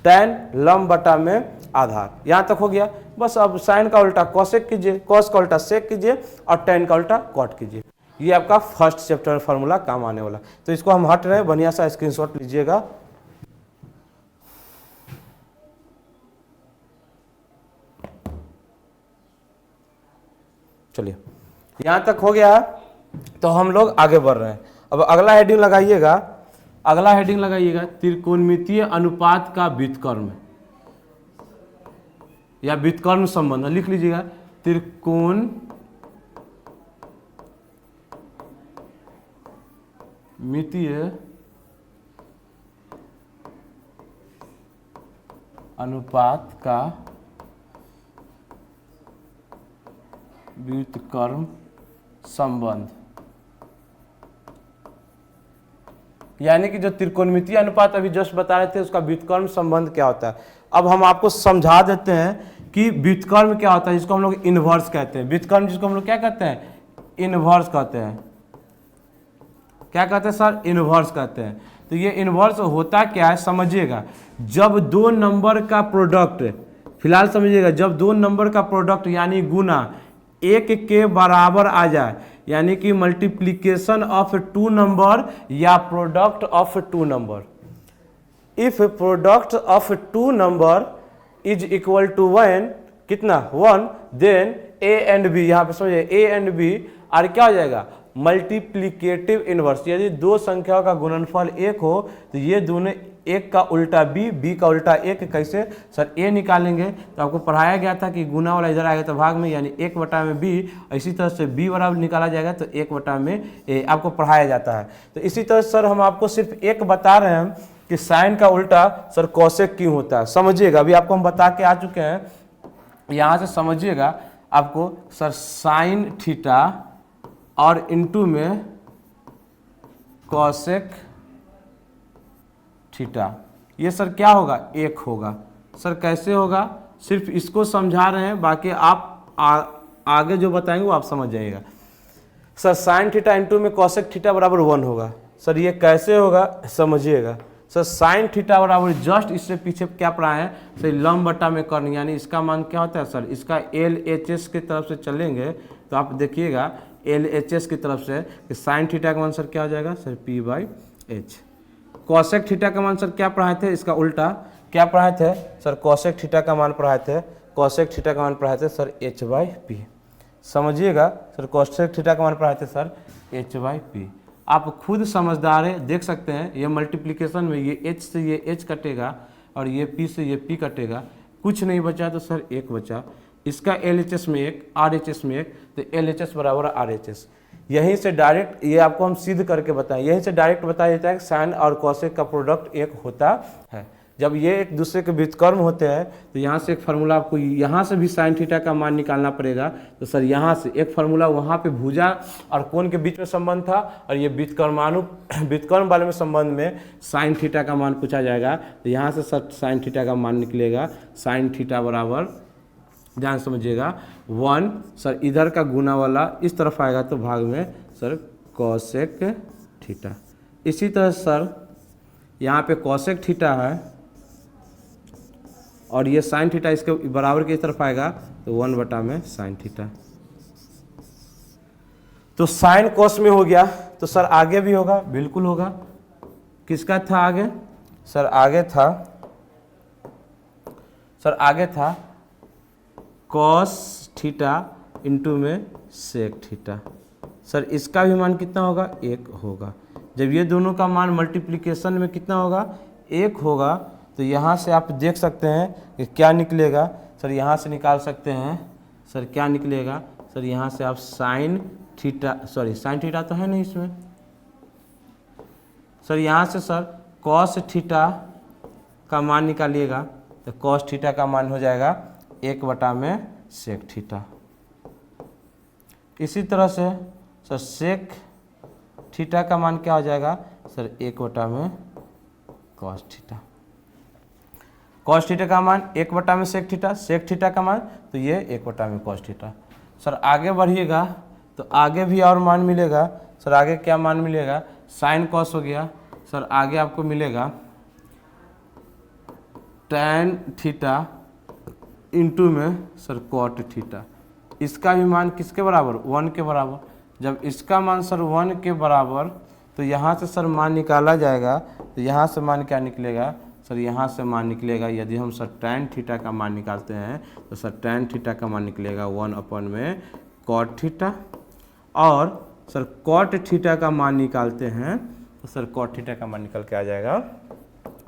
टैन लंब बटा में आधार। यहाँ तक हो गया। बस अब साइन का उल्टा कॉसेक कीजिए, कॉस का उल्टा सेक कीजिए, और टैन का उल्टा कॉट कीजिए। ये आपका फर्स्ट चैप्टर फार्मूला काम आने वाला। तो इसको हम हट रहे हैं, बढ़िया सा स्क्रीनशॉट लीजिएगा। चलिए यहाँ तक हो गया, तो हम लोग आगे बढ़ रहे हैं। अब अगला हेडिंग लगाइएगा, अगला हेडिंग लगाइएगा त्रिकोणमितीय अनुपात का व्युत्क्रम या व्युत्क्रम संबंध। लिख लीजिएगा त्रिकोण मितीय अनुपात का व्युत्क्रम संबंध। यानी कि जो त्रिकोणमितीय अनुपात अभी जस्ट बता रहे थे उसका व्युत्क्रम संबंध क्या होता है। अब हम आपको समझा देते हैं कि व्युत्क्रम क्या होता है, जिसको हम लोग इनवर्स कहते हैं। व्युत्क्रम जिसको हम लोग क्या कहते हैं, इनवर्स कहते हैं। क्या कहते हैं सर, इनवर्स कहते हैं। तो ये इनवर्स होता क्या है समझिएगा, जब दो नंबर का प्रोडक्ट, फिलहाल समझिएगा, जब दो नंबर का प्रोडक्ट यानी गुना एक के बराबर आ जाए, यानी कि मल्टीप्लीकेशन ऑफ टू नंबर या product of two number. If product of two number is equal to 1, कितना 1, देन ए एंड बी, यहाँ पे समझिए ए एंड बी और क्या हो जाएगा, मल्टीप्लीकेटिव इनवर्स। यदि दो संख्याओं का गुणनफल एक हो तो ये दोनों, एक का उल्टा बी का उल्टा एक, कैसे सर ए निकालेंगे। तो आपको पढ़ाया गया था कि गुना वाला इधर आएगा तो भाग में, यानी 1/b, इसी तरह से b बराबर निकाला जाएगा तो 1/a, आपको पढ़ाया जाता है। तो इसी तरह सर हम आपको सिर्फ एक बता रहे हैं कि साइन का उल्टा सर कॉसेक क्यों होता है। समझिएगा, अभी आपको हम बता के आ चुके हैं, यहाँ से समझिएगा आपको सर साइन थीटा और इनटू में कॉसेक थीटा, ये सर क्या होगा, एक होगा। सर कैसे होगा, सिर्फ इसको समझा रहे हैं, बाकी आप आगे जो बताएंगे वो आप समझ जाइएगा। सर साइन थीटा इंटू में कॉसेक थीटा बराबर 1 होगा। सर ये कैसे होगा समझिएगा। सर साइन थीटा बराबर जस्ट इससे पीछे क्या पढ़ाए हैं, सर लंब बटा में कर्ण, यानी इसका मान क्या होता है सर, इसका LHS की तरफ से चलेंगे तो आप देखिएगा LHS की तरफ से कि साइन थीटा का मान सर क्या हो जाएगा, सर P/H। कॉसेक थीटा का मान सर क्या पढ़ाए थे, इसका उल्टा क्या पढ़ाए थे सर, कॉसेक थीटा का मान पढ़ाए थे, कॉसेक थीटा का मान पढ़ाए थे सर H/P। समझिएगा सर, कॉसेक थीटा का मान पढ़ाए थे सर H/P। आप खुद समझदार है, देख सकते हैं ये मल्टीप्लिकेशन में ये H से ये H कटेगा और ये P से ये P कटेगा, कुछ नहीं बचा तो सर एक बचा। इसका LHS में एक, RHS में एक, तो LHS बराबर RHS। यहीं से डायरेक्ट ये आपको हम सिद्ध करके बताएं, यहीं से डायरेक्ट बताया जाता है कि साइन और कॉसेक का प्रोडक्ट एक होता है। जब ये एक दूसरे के व्युत्क्रम होते हैं तो यहाँ से एक फार्मूला आपको, यहाँ से भी साइन थीटा का मान निकालना पड़ेगा। तो सर यहाँ से एक फार्मूला, वहाँ पे भुजा और कोण के बीच में संबंध था, और ये व्युत्क्रम वाले में संबंध में साइन थीटा का मान पूछा जाएगा। तो यहाँ से सर साइन थीटा का मान निकलेगा, साइन थीटा बराबर, ध्यान समझिएगा 1, सर इधर का गुना वाला इस तरफ आएगा तो भाग में सर कॉसेक थीटा। इसी तरह सर यहाँ पे कॉसेक थीटा है और ये साइन थीटा इसके बराबर की तरफ आएगा तो 1 में साइन थीटा। तो साइन कॉस में हो गया, तो सर आगे भी होगा, बिल्कुल होगा। किसका था आगे, सर आगे था कॉस थीटा इंटू में सेक थीटा। सर इसका भी मान कितना होगा, 1 होगा। जब ये दोनों का मान मल्टीप्लिकेशन में कितना होगा, 1 होगा, तो यहाँ से आप देख सकते हैं कि क्या निकलेगा। सर यहाँ से निकाल सकते हैं, सर क्या निकलेगा, सर यहाँ से आप sine theta, sorry sine theta तो है नहीं इसमें, सर यहाँ से सर कॉस थीटा का मान निकालिएगा तो कॉस थीटा का मान हो जाएगा 1 में सेक थीटा। इसी तरह से सर सेक थीटा का मान क्या हो जाएगा, सर 1 में कॉस थीटा। कॉस थीटा का मान 1 में सेक थीटा का मान तो ये 1 में कॉस थीटा। सर आगे बढ़िएगा तो आगे भी और मान मिलेगा। सर आगे क्या मान मिलेगा, साइन कॉस हो गया। सर आगे आपको मिलेगा टैन थीटा इंटू में सर कॉट थीटा। इसका भी मान किसके बराबर, 1 के बराबर। जब इसका मान सर 1 के बराबर तो यहाँ से सर मान निकाला जाएगा, तो यहाँ से मान क्या निकलेगा, सर यहाँ से मान निकलेगा, यदि हम सर टैन थीटा का मान निकालते हैं तो सर टैन थीटा का मान निकलेगा 1 में कॉट थीटा, और सर कॉट थीटा का मान निकालते हैं तो सर कॉट थीटा का मान निकल के आ जाएगा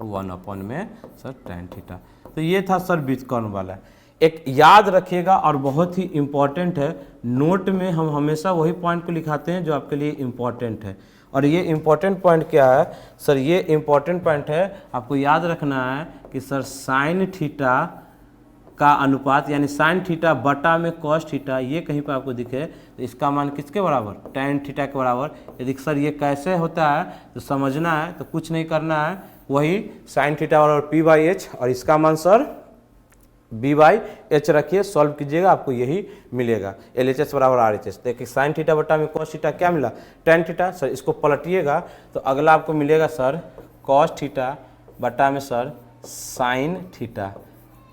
1 में सर टैन थीटा। तो ये था सर व्युत्क्रम वाला। एक याद रखिएगा और बहुत ही इम्पॉर्टेंट है, नोट में हम हमेशा वही पॉइंट को लिखाते हैं जो आपके लिए इम्पॉर्टेंट है। और ये इम्पॉर्टेंट पॉइंट क्या है सर, ये इम्पॉर्टेंट पॉइंट है, आपको याद रखना है कि सर साइन थीटा का अनुपात यानी साइन थीटा बटा में कॉस थीटा, ये कहीं पर आपको दिखे तो इसका मान किसके बराबर, टैन थीटा के बराबर। यदि सर ये कैसे होता है तो समझना है, तो कुछ नहीं करना है, वही साइन थीटा बराबर पी बाई एच और इसका मान सर बी बाई एच रखिए, सॉल्व कीजिएगा आपको यही मिलेगा, एल एच एस बराबर आर एच एस। देखिए साइन थीटा बटा में कॉस थीटा क्या मिला, टैन थीटा। सर इसको पलटिएगा तो अगला आपको मिलेगा सर कॉस थीटा बटा में सर साइन थीटा।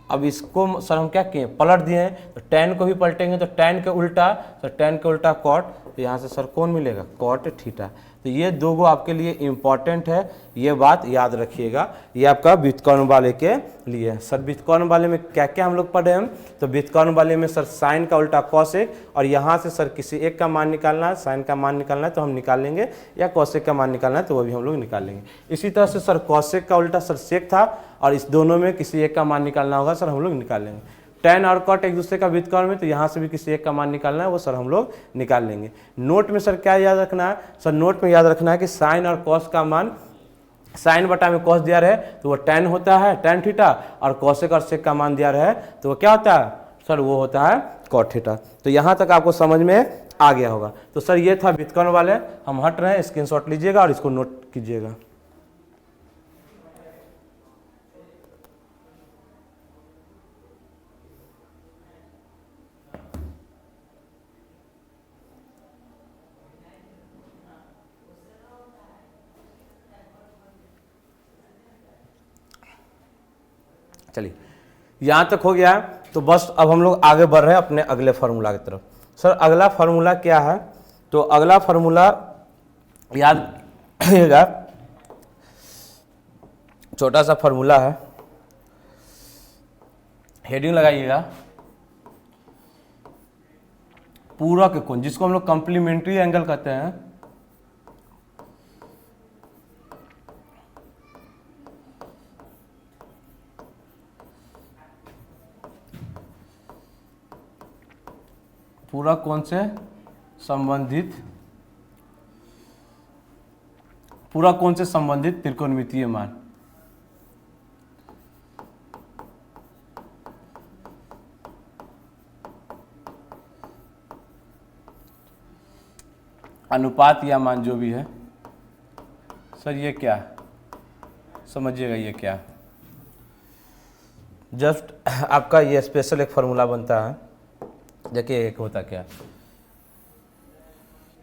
अब इसको सर हम क्या किए, पलट दिए हैं, तो टैन को भी पलटेंगे तो टैन के उल्टा, तो टैन के उल्टा कॉट, तो यहाँ से सर कौन मिलेगा, कॉट थीटा। तो ये दो गो आपके लिए इम्पॉर्टेंट है, ये बात याद रखिएगा, ये आपका व्युत्क्रम वाले के लिए। सर व्युत्क्रम वाले में क्या क्या हम लोग पढ़े हम, तो व्युत्क्रम वाले में सर साइन का उल्टा कॉसेक, और यहाँ से सर किसी एक का मान निकालना है, साइन का मान निकालना है तो हम निकाल लेंगे, या कॉसेक का मान निकालना है तो वो भी हम लोग निकाल लेंगे। इसी तरह से सर कॉसेक का उल्टा सर सेक था, और इस दोनों में किसी एक का मान निकालना होगा सर हम लोग निकाल लेंगे। टैन और कॉट एक दूसरे का व्युत्क्रम में, तो यहाँ से भी किसी एक का मान निकालना है, वो सर हम लोग निकाल लेंगे। नोट में सर क्या याद रखना है, सर नोट में याद रखना है कि साइन और कॉस का मान, साइन बटा में कॉस दिया रहे तो वो टैन होता है, टैन थीटा, और कॉसेक और सेक का मान दिया रहे तो वो क्या होता है सर, वो होता है कॉट थीटा। तो यहाँ तक आपको समझ में आ गया होगा। तो सर ये था व्युत्क्रम वाले, हम हट रहे हैं, स्क्रीनशॉट लीजिएगा और इसको नोट कीजिएगा। चलिए यहाँ तक हो गया है, तो बस अब हम लोग आगे बढ़ रहे हैं अपने अगले फार्मूला की तरफ। सर अगला फार्मूला क्या है, तो अगला फार्मूला याद रखिएगा, छोटा सा फार्मूला है, हेडिंग लगाइएगा, पूरक कोण, जिसको हम लोग कॉम्प्लीमेंट्री एंगल कहते हैं, पूरक कोण से संबंधित, पूरक कोण से संबंधित त्रिकोणमितीय मान। अनुपात या मान जो भी है सर, ये क्या है समझिएगा, ये क्या है, जस्ट आपका ये स्पेशल एक फार्मूला बनता है, देखिए एक होता क्या।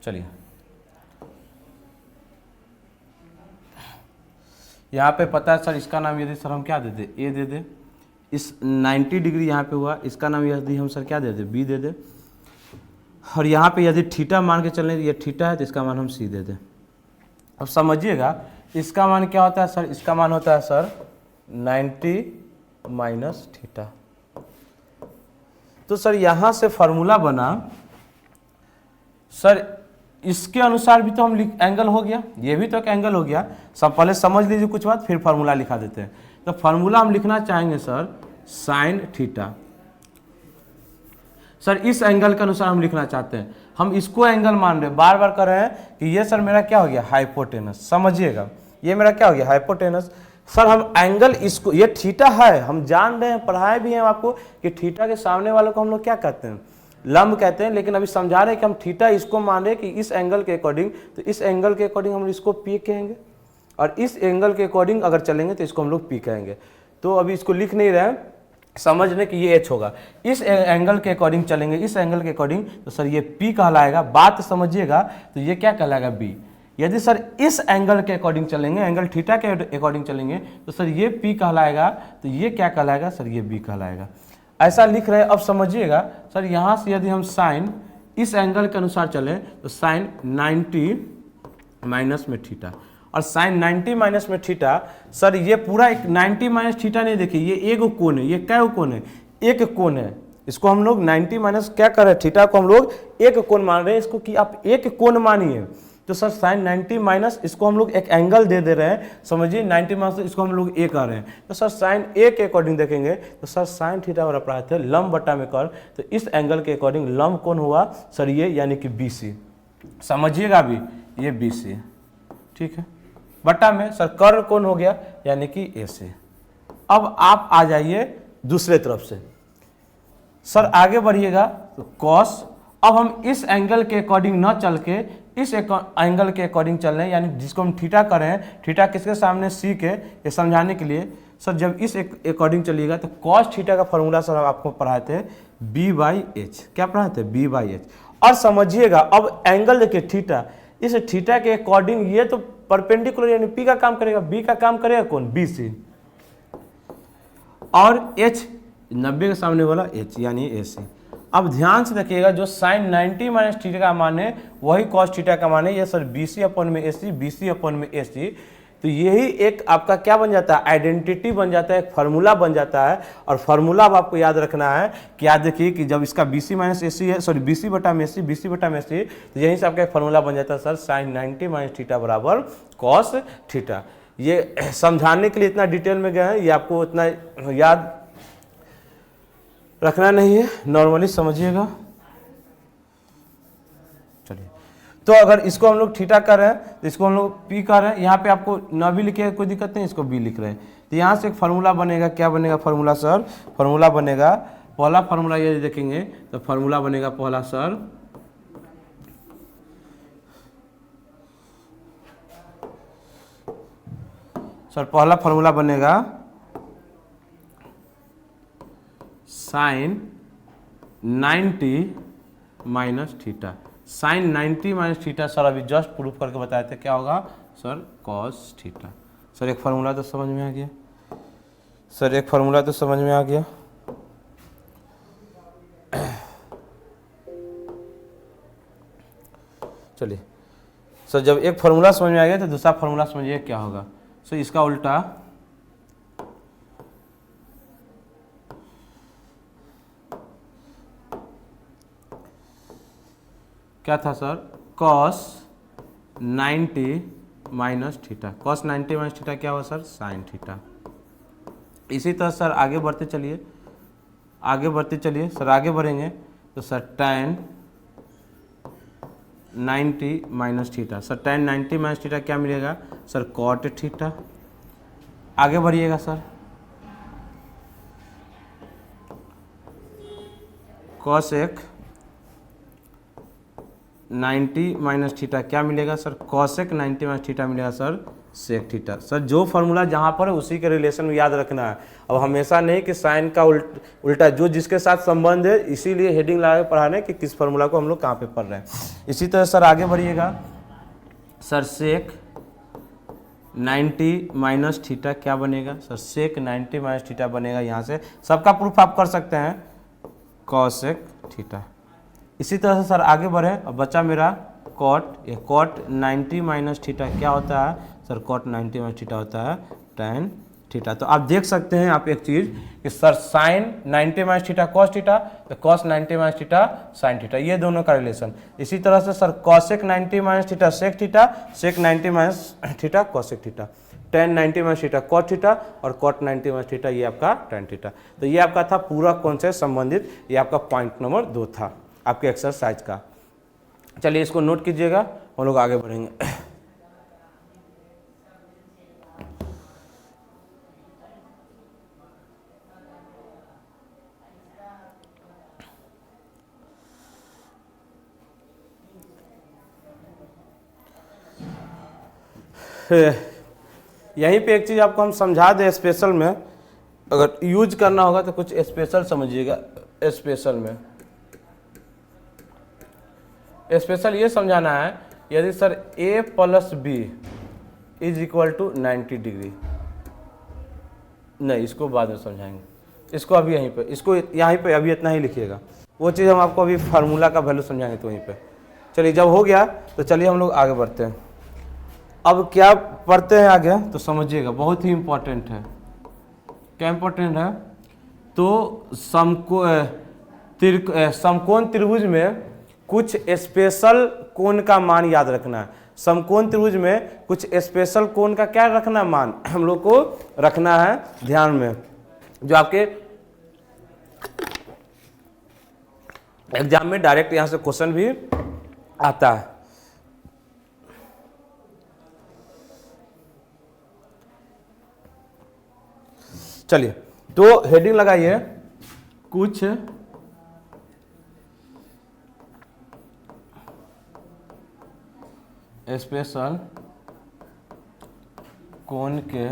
चलिए यहाँ पे पता है सर, इसका नाम यदि सर हम क्या दे दे, ए दे दे, इस 90 डिग्री यहाँ पे हुआ, इसका नाम यदि हम सर क्या दे दे, बी दे दे, और यहाँ पे यदि थीटा मान के चलें, ये थीटा है तो इसका मान हम सी दे दे। अब समझिएगा इसका मान क्या होता है सर, इसका मान होता है सर 90 माइनस थीटा। तो सर यहाँ से फार्मूला बना सर, इसके अनुसार भी तो हम एंगल हो गया, ये भी तो एक एंगल हो गया। सब पहले समझ लीजिए कुछ बात, फिर फार्मूला लिखा देते हैं। तो फार्मूला हम लिखना चाहेंगे सर साइन थीटा, सर इस एंगल के अनुसार हम लिखना चाहते हैं, हम इसको एंगल मान रहे, बार बार कर रहे हैं कि ये सर मेरा क्या हो गया, हाइपोटेनस। समझिएगा ये मेरा क्या हो गया, हाइपोटेनस। सर हम एंगल इसको, ये थीटा है, हम जान रहे हैं, पढ़ाए भी हैं आपको कि थीटा के सामने वालों को हम लोग क्या कहते हैं, लंब कहते हैं। लेकिन अभी समझा रहे हैं कि हम थीटा इसको मान रहे हैं कि इस एंगल के अकॉर्डिंग, तो इस एंगल के अकॉर्डिंग हम इसको पी कहेंगे, और इस एंगल के अकॉर्डिंग अगर चलेंगे तो इसको हम लोग पी कहेंगे। तो अभी इसको लिख नहीं रहे हैं, समझ लें कि ये एच होगा, इस एंगल के अकॉर्डिंग चलेंगे, इस एंगल के अकॉर्डिंग, तो सर ये पी कहलाएगा। बात समझिएगा, तो ये क्या कहलाएगा, बी। यदि सर इस एंगल के अकॉर्डिंग चलेंगे, एंगल थीटा के अकॉर्डिंग चलेंगे, तो सर ये पी कहलाएगा, तो ये क्या कहलाएगा सर, ये बी कहलाएगा। ऐसा लिख रहे हैं। अब समझिएगा सर, यहाँ से यदि हम साइन इस एंगल के अनुसार चलें तो साइन 90 माइनस में थीटा, और साइन 90 माइनस में थीटा, सर ये पूरा एक 90 माइनस थीटा नहीं, देखिए ये एक कोण है, ये क्या कोण है, एक कोण है। इसको हम लोग 90 माइनस क्या कर रहे हैं, थीटा को हम लोग एक कोण मान रहे हैं, इसको कि आप एक कोण मानिए। तो सर साइन 90 माइनस, इसको हम लोग एक एंगल दे रहे हैं, समझिए 90 माइनस, इसको हम लोग ए कर रहे हैं। तो सर साइन ए के अकॉर्डिंग देखेंगे तो सर साइन थीटा बराबर आते हैं लंब बटा में कर, तो इस एंगल के अकॉर्डिंग लंब कौन हुआ सर, ये यानी कि बी सी। समझिएगा अभी, ये बी सी, ठीक है, बटा में सर कर्ण कौन हो गया, यानी कि ए से। अब आप आ जाइए दूसरे तरफ से, सर आगे बढ़िएगा तो कॉस, अब हम इस एंगल के अकॉर्डिंग न चल के इस एंगल के अकॉर्डिंग चल रहे हैं, यानी जिसको हम थीटा कर रहे हैं, थीटा किसके सामने सी के, ये समझाने के लिए। सर जब इस अकॉर्डिंग चलिएगा तो कॉस थीटा का फॉर्मूला सर आपको पढ़ाए थे b/h, क्या पढ़ाए थे b/h। और समझिएगा अब एंगल देखिए थीटा, इस थीटा के अकॉर्डिंग ये तो परपेंडिकुलर यानी p का काम करेगा, b का काम करेगा कौन, BC, और h 90 के सामने वाला h यानी AC। अब ध्यान से देखिएगा जो साइन 90 माइनस थीटा का मान है वही कॉस थीटा का मान है, ये सर BC अपॉन में AC, BC अपॉन में AC। तो यही एक आपका क्या बन जाता है, आइडेंटिटी बन जाता है, एक फार्मूला बन जाता है। और फार्मूला अब आपको याद रखना है कि याद देखिए कि जब इसका BC माइनस AC है, सॉरी BC बटा में AC, BC बटा में AC, तो यहीं से आपका एक फार्मूला बन जाता है सर साइन 90 माइनस थीटा बराबर कॉस थीटा। ये समझाने के लिए इतना डिटेल में गए हैं, ये आपको उतना याद रखना नहीं है, नॉर्मली समझिएगा। चलिए, तो अगर इसको हम लोग थीटा कर रहे हैं तो इसको हम लोग पी कर रहे हैं, यहाँ पे आपको न भी लिखे कोई दिक्कत नहीं, इसको बी लिख रहे हैं। तो यहाँ से एक फार्मूला बनेगा, क्या बनेगा फार्मूला सर, फार्मूला बनेगा, पहला फार्मूला ये देखेंगे तो फार्मूला बनेगा पहला सर पहला फार्मूला बनेगा sine 90 minus theta. Sine 90 minus theta sir अभी जस्ट प्रूफ करके बताए थे, क्या होगा सर कॉस थीटा। सर एक फार्मूला तो समझ में आ गया, सर एक फार्मूला तो समझ में आ गया। चलिए सर जब एक फार्मूला समझ में आ गया तो दूसरा फार्मूला समझिए क्या होगा। सर इसका उल्टा क्या था sir, cos 90 minus theta. cos 90 minus theta क्या हुआ सर, साइन थीटा। इसी तरह सर आगे बढ़ते चलिए, आगे बढ़ते चलिए सर, आगे बढ़ेंगे तो sir tan 90 minus theta. Sir tan 90 minus theta क्या मिलेगा सर, cot थीटा। आगे बढ़िएगा सर, cosec 90 माइनस थीटा क्या मिलेगा सर, cosec 90 माइनस थीटा मिलेगा सर सेक थीटा। सर जो फार्मूला जहाँ पर है उसी के रिलेशन में याद रखना है। अब हमेशा नहीं कि साइन का उल्टा जो जिसके साथ संबंध है, इसीलिए हेडिंग लगा के पढ़ाने कि किस फार्मूला को हम लोग कहाँ पे पढ़ रहे हैं। इसी तरह सर आगे बढ़िएगा, सर सेक 90 माइनस थीटा क्या बनेगा सर, सेक 90 माइनस थीटा बनेगा। यहाँ से सबका प्रूफ आप कर सकते हैं कॉसेक थीटा। इसी तरह से सर आगे बढ़े, अब बचा मेरा कॉट, ये कॉट 90 माइनस थीटा क्या होता है सर, कॉट 90 माइनस थीटा होता है tan थीटा। तो आप देख सकते हैं आप एक चीज़ कि sir sine 90 minus theta cos theta, तो cos 90 minus theta sine theta, ये दोनों का रिलेशन। इसी तरह से sir cosec 90 minus theta sec theta, sec 90 minus theta cosec theta, tan 90 minus theta cot theta, और कॉट 90 माइनस थीटा ये आपका tan थीटा। तो ये आपका था पूरा कौन से संबंधित, ये आपका पॉइंट नंबर 2 था आपके एक्सरसाइज का। चलिए इसको नोट कीजिएगा, हम लोग आगे बढ़ेंगे। यहीं पे एक चीज़ आपको हम समझा दें स्पेशल में, अगर यूज करना होगा तो कुछ स्पेशल समझिएगा। स्पेशल में स्पेशल ये समझाना है, यदि sir a plus B is equal to 90 degree, नहीं इसको बाद में समझाएंगे, इसको अभी यहीं पे, इसको यहीं पे अभी इतना ही लिखिएगा, वो चीज़ हम आपको अभी फार्मूला का वैल्यू समझाएंगे तो वहीं पे। चलिए जब हो गया तो चलिए हम लोग आगे बढ़ते हैं। अब क्या पढ़ते हैं आगे तो समझिएगा, बहुत ही इम्पोर्टेंट है। क्या इम्पोर्टेंट है तो समकोण त्रिभुज में कुछ स्पेशल कोण का मान याद रखना है। समकोण त्रिभुज में कुछ स्पेशल कोण का क्या रखना है, मान हम लोग को रखना है ध्यान में, जो आपके एग्जाम में डायरेक्ट यहां से क्वेश्चन भी आता है। चलिए तो हेडिंग लगाइए, कुछ स्पेशल कोण के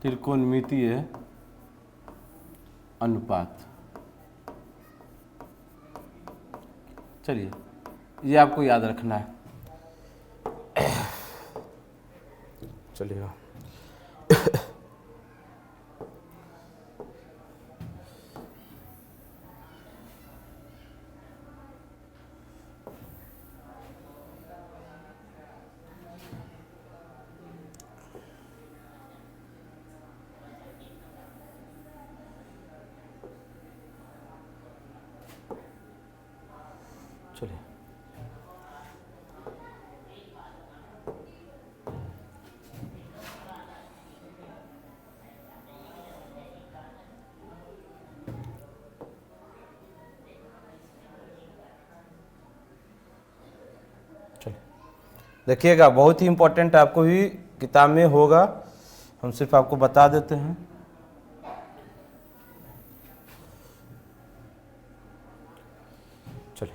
त्रिकोणमितीय अनुपात। चलिए ये आपको याद रखना है। चलिए चलिए देखिएगा, बहुत ही इम्पोर्टेंट आपको भी किताब में होगा, हम सिर्फ आपको बता देते हैं। चलिए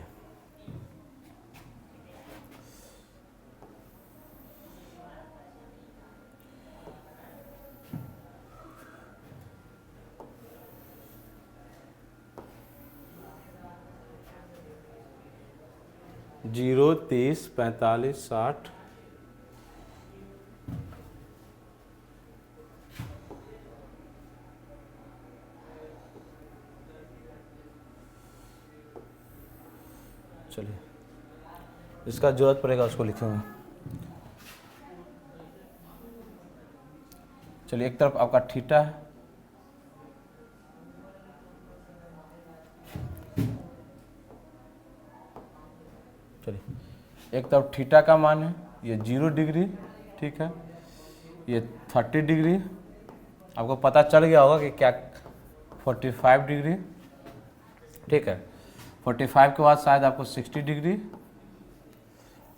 जीरो 30 45 60 चलिए इसका जरूरत पड़ेगा उसको लिखेंगे। चलिए एक तरफ आपका थीटा है, चलिए एक तरफ थीटा का मान है ये 0 डिग्री, ठीक है, ये 30 डिग्री, आपको पता चल गया होगा कि क्या 45 डिग्री, ठीक है, 45 के बाद शायद आपको 60 डिग्री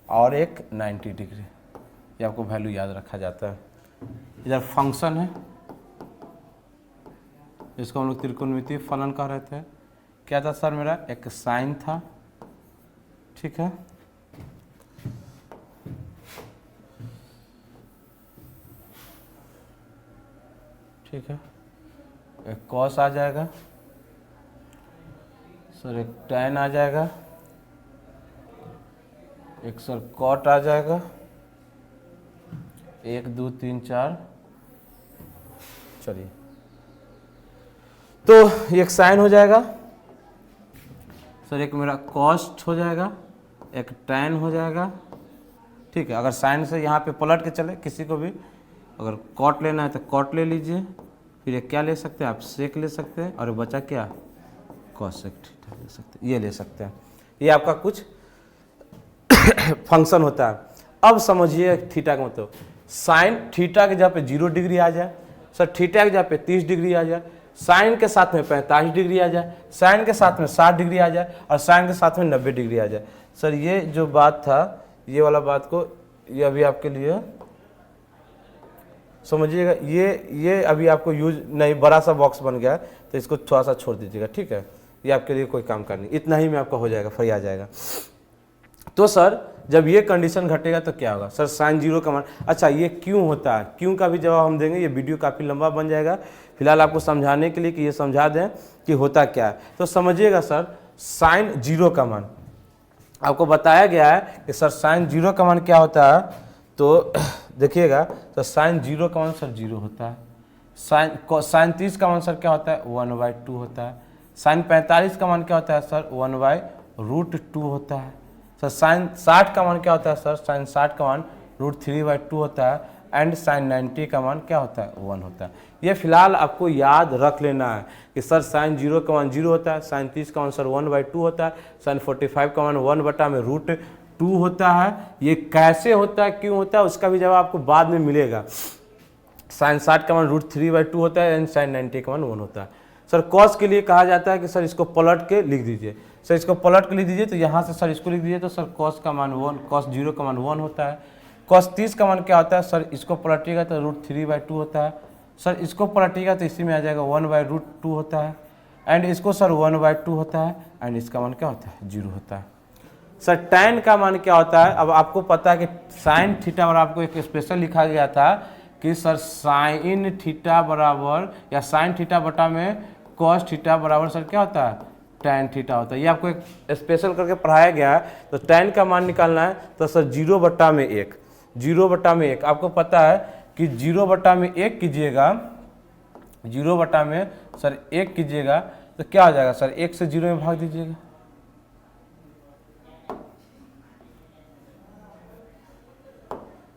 और एक 90 डिग्री, ये आपको वैल्यू याद रखा जाता है। इधर फंक्शन है, इसको हम लोग त्रिकोणमितीय फलन कह रहे थे। क्या था सर? मेरा एक साइन था, ठीक है, ठीक है, एक कॉस आ जाएगा सर, एक टैन आ जाएगा, एक सर कॉट आ जाएगा, 1 2 3 4, चलिए तो एक साइन हो जाएगा सर, एक मेरा कॉस्ट हो जाएगा, एक टैन हो जाएगा, ठीक है। अगर साइन से यहाँ पे पलट के चले, किसी को भी अगर कॉट लेना है तो कॉट ले लीजिए, फिर एक क्या ले सकते हैं आप, सेक ले सकते हैं, और बचा क्या, कॉसेक थीटा ले सकते हैं, ये ले सकते हैं। ये आपका कुछ फंक्शन होता है। अब समझिए थीटा का मतलब, साइन थीटा के जगह पे 0 डिग्री आ जाए सर, थीटा के जगह पे 30 डिग्री आ जाए, साइन के साथ में 45 डिग्री आ जाए, साइन के साथ में 60 डिग्री आ जाए, और साइन के साथ में 90 डिग्री आ जाए। सर ये जो बात था, ये वाला बात को ये अभी आपके लिए समझिएगा, ये अभी आपको यूज नहीं, बड़ा सा बॉक्स बन गया है तो इसको थोड़ा सा छोड़ दीजिएगा, ठीक है, ये आपके लिए कोई काम का नहीं, इतना ही में आपका हो जाएगा, फ्री आ जाएगा। तो सर जब ये कंडीशन घटेगा तो क्या होगा सर, साइन 0 का मान, अच्छा ये क्यों होता है, क्यों का भी जवाब हम देंगे, ये वीडियो काफ़ी लंबा बन जाएगा, फिलहाल आपको समझाने के लिए कि ये समझा दें कि होता क्या है। तो समझिएगा सर, साइन 0 का मान आपको बताया गया है कि सर साइन 0 का मान क्या होता है, तो देखिएगा तो साइन 0 का मान सर 0 होता है, साइन 30 का मान सर क्या होता है, 1/2 होता है, साइन 45 का मान क्या होता है सर, 1/√2 होता है, सर साइन 60 का मान क्या होता है सर, साइन 60 का मान √3/2 होता है, एंड साइन 90 का मान क्या होता है, 1 होता है। ये फिलहाल आपको याद रख लेना है कि सर साइन 0 का मान 0 होता है, साइन 30 का मान सर 1/2 होता है, साइन 45 का मान 1/√2 होता है। ये कैसे होता है, क्यों होता है, उसका भी जवाब आपको बाद में मिलेगा। साइन 60 का मान √3/2 होता है, एंड साइन 90 का मान 1 होता है। सर कॉस के लिए कहा जाता है कि सर इसको पलट के लिख दीजिए, सर इसको पलट के लिख दीजिए, तो यहाँ से सर इसको लिख दीजिए, तो सर कॉस का मान 1, कॉस 0 का मान 1 होता है। कॉस 30 का मान क्या होता है सर, इसको पलटिएगा तो √3/2 होता है, सर इसको पलटिएगा तो इसी में आ जाएगा 1/√2 होता है। एंड इसको सर 1/2 होता है, एंड इसका मान क्या होता है 0 होता है। सर tan का मान क्या होता है, अब आपको पता है कि साइन थीटा बराबर, आपको एक स्पेशल लिखा गया था कि सर साइन थीटा बराबर या साइन थीटा बटा में कॉस थीटा बराबर सर क्या होता है tan थीटा होता है। ये आपको एक स्पेशल करके पढ़ाया गया है। तो tan का मान निकालना है तो सर 0/1, 0/1 आपको पता है कि 0/1 कीजिएगा, 0/में सर 1 कीजिएगा तो क्या हो जाएगा सर 1 से 0 में भाग दीजिएगा,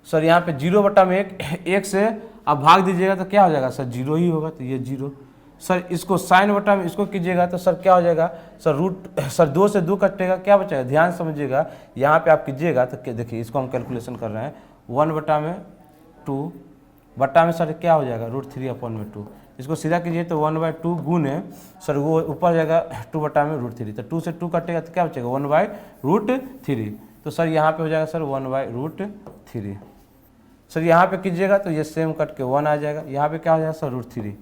सर यहाँ पे 0/1 1 से आप भाग दीजिएगा तो क्या हो जाएगा सर 0 ही होगा, तो ये 0। सर इसको साइन बटा में इसको कीजिएगा तो सर क्या हो जाएगा सर रूट, सर 2 से 2 कटेगा, क्या बचेगा, ध्यान समझिएगा यहाँ पे आप कीजिएगा तो देखिए इसको हम कैलकुलेशन कर रहे हैं 1/2 बटा में सर क्या हो जाएगा √3/2, इसको सीधा कीजिए तो 1/2 गुने सर वो ऊपर जाएगा 2/√3, तो 2 से 2 कटेगा तो क्या बचेगा 1/√3, तो सर यहाँ पे हो जाएगा सर 1/√3। सर यहाँ पे कीजिएगा तो ये सेम कट के 1 आ जाएगा, यहाँ पे क्या हो जाएगा सर √3।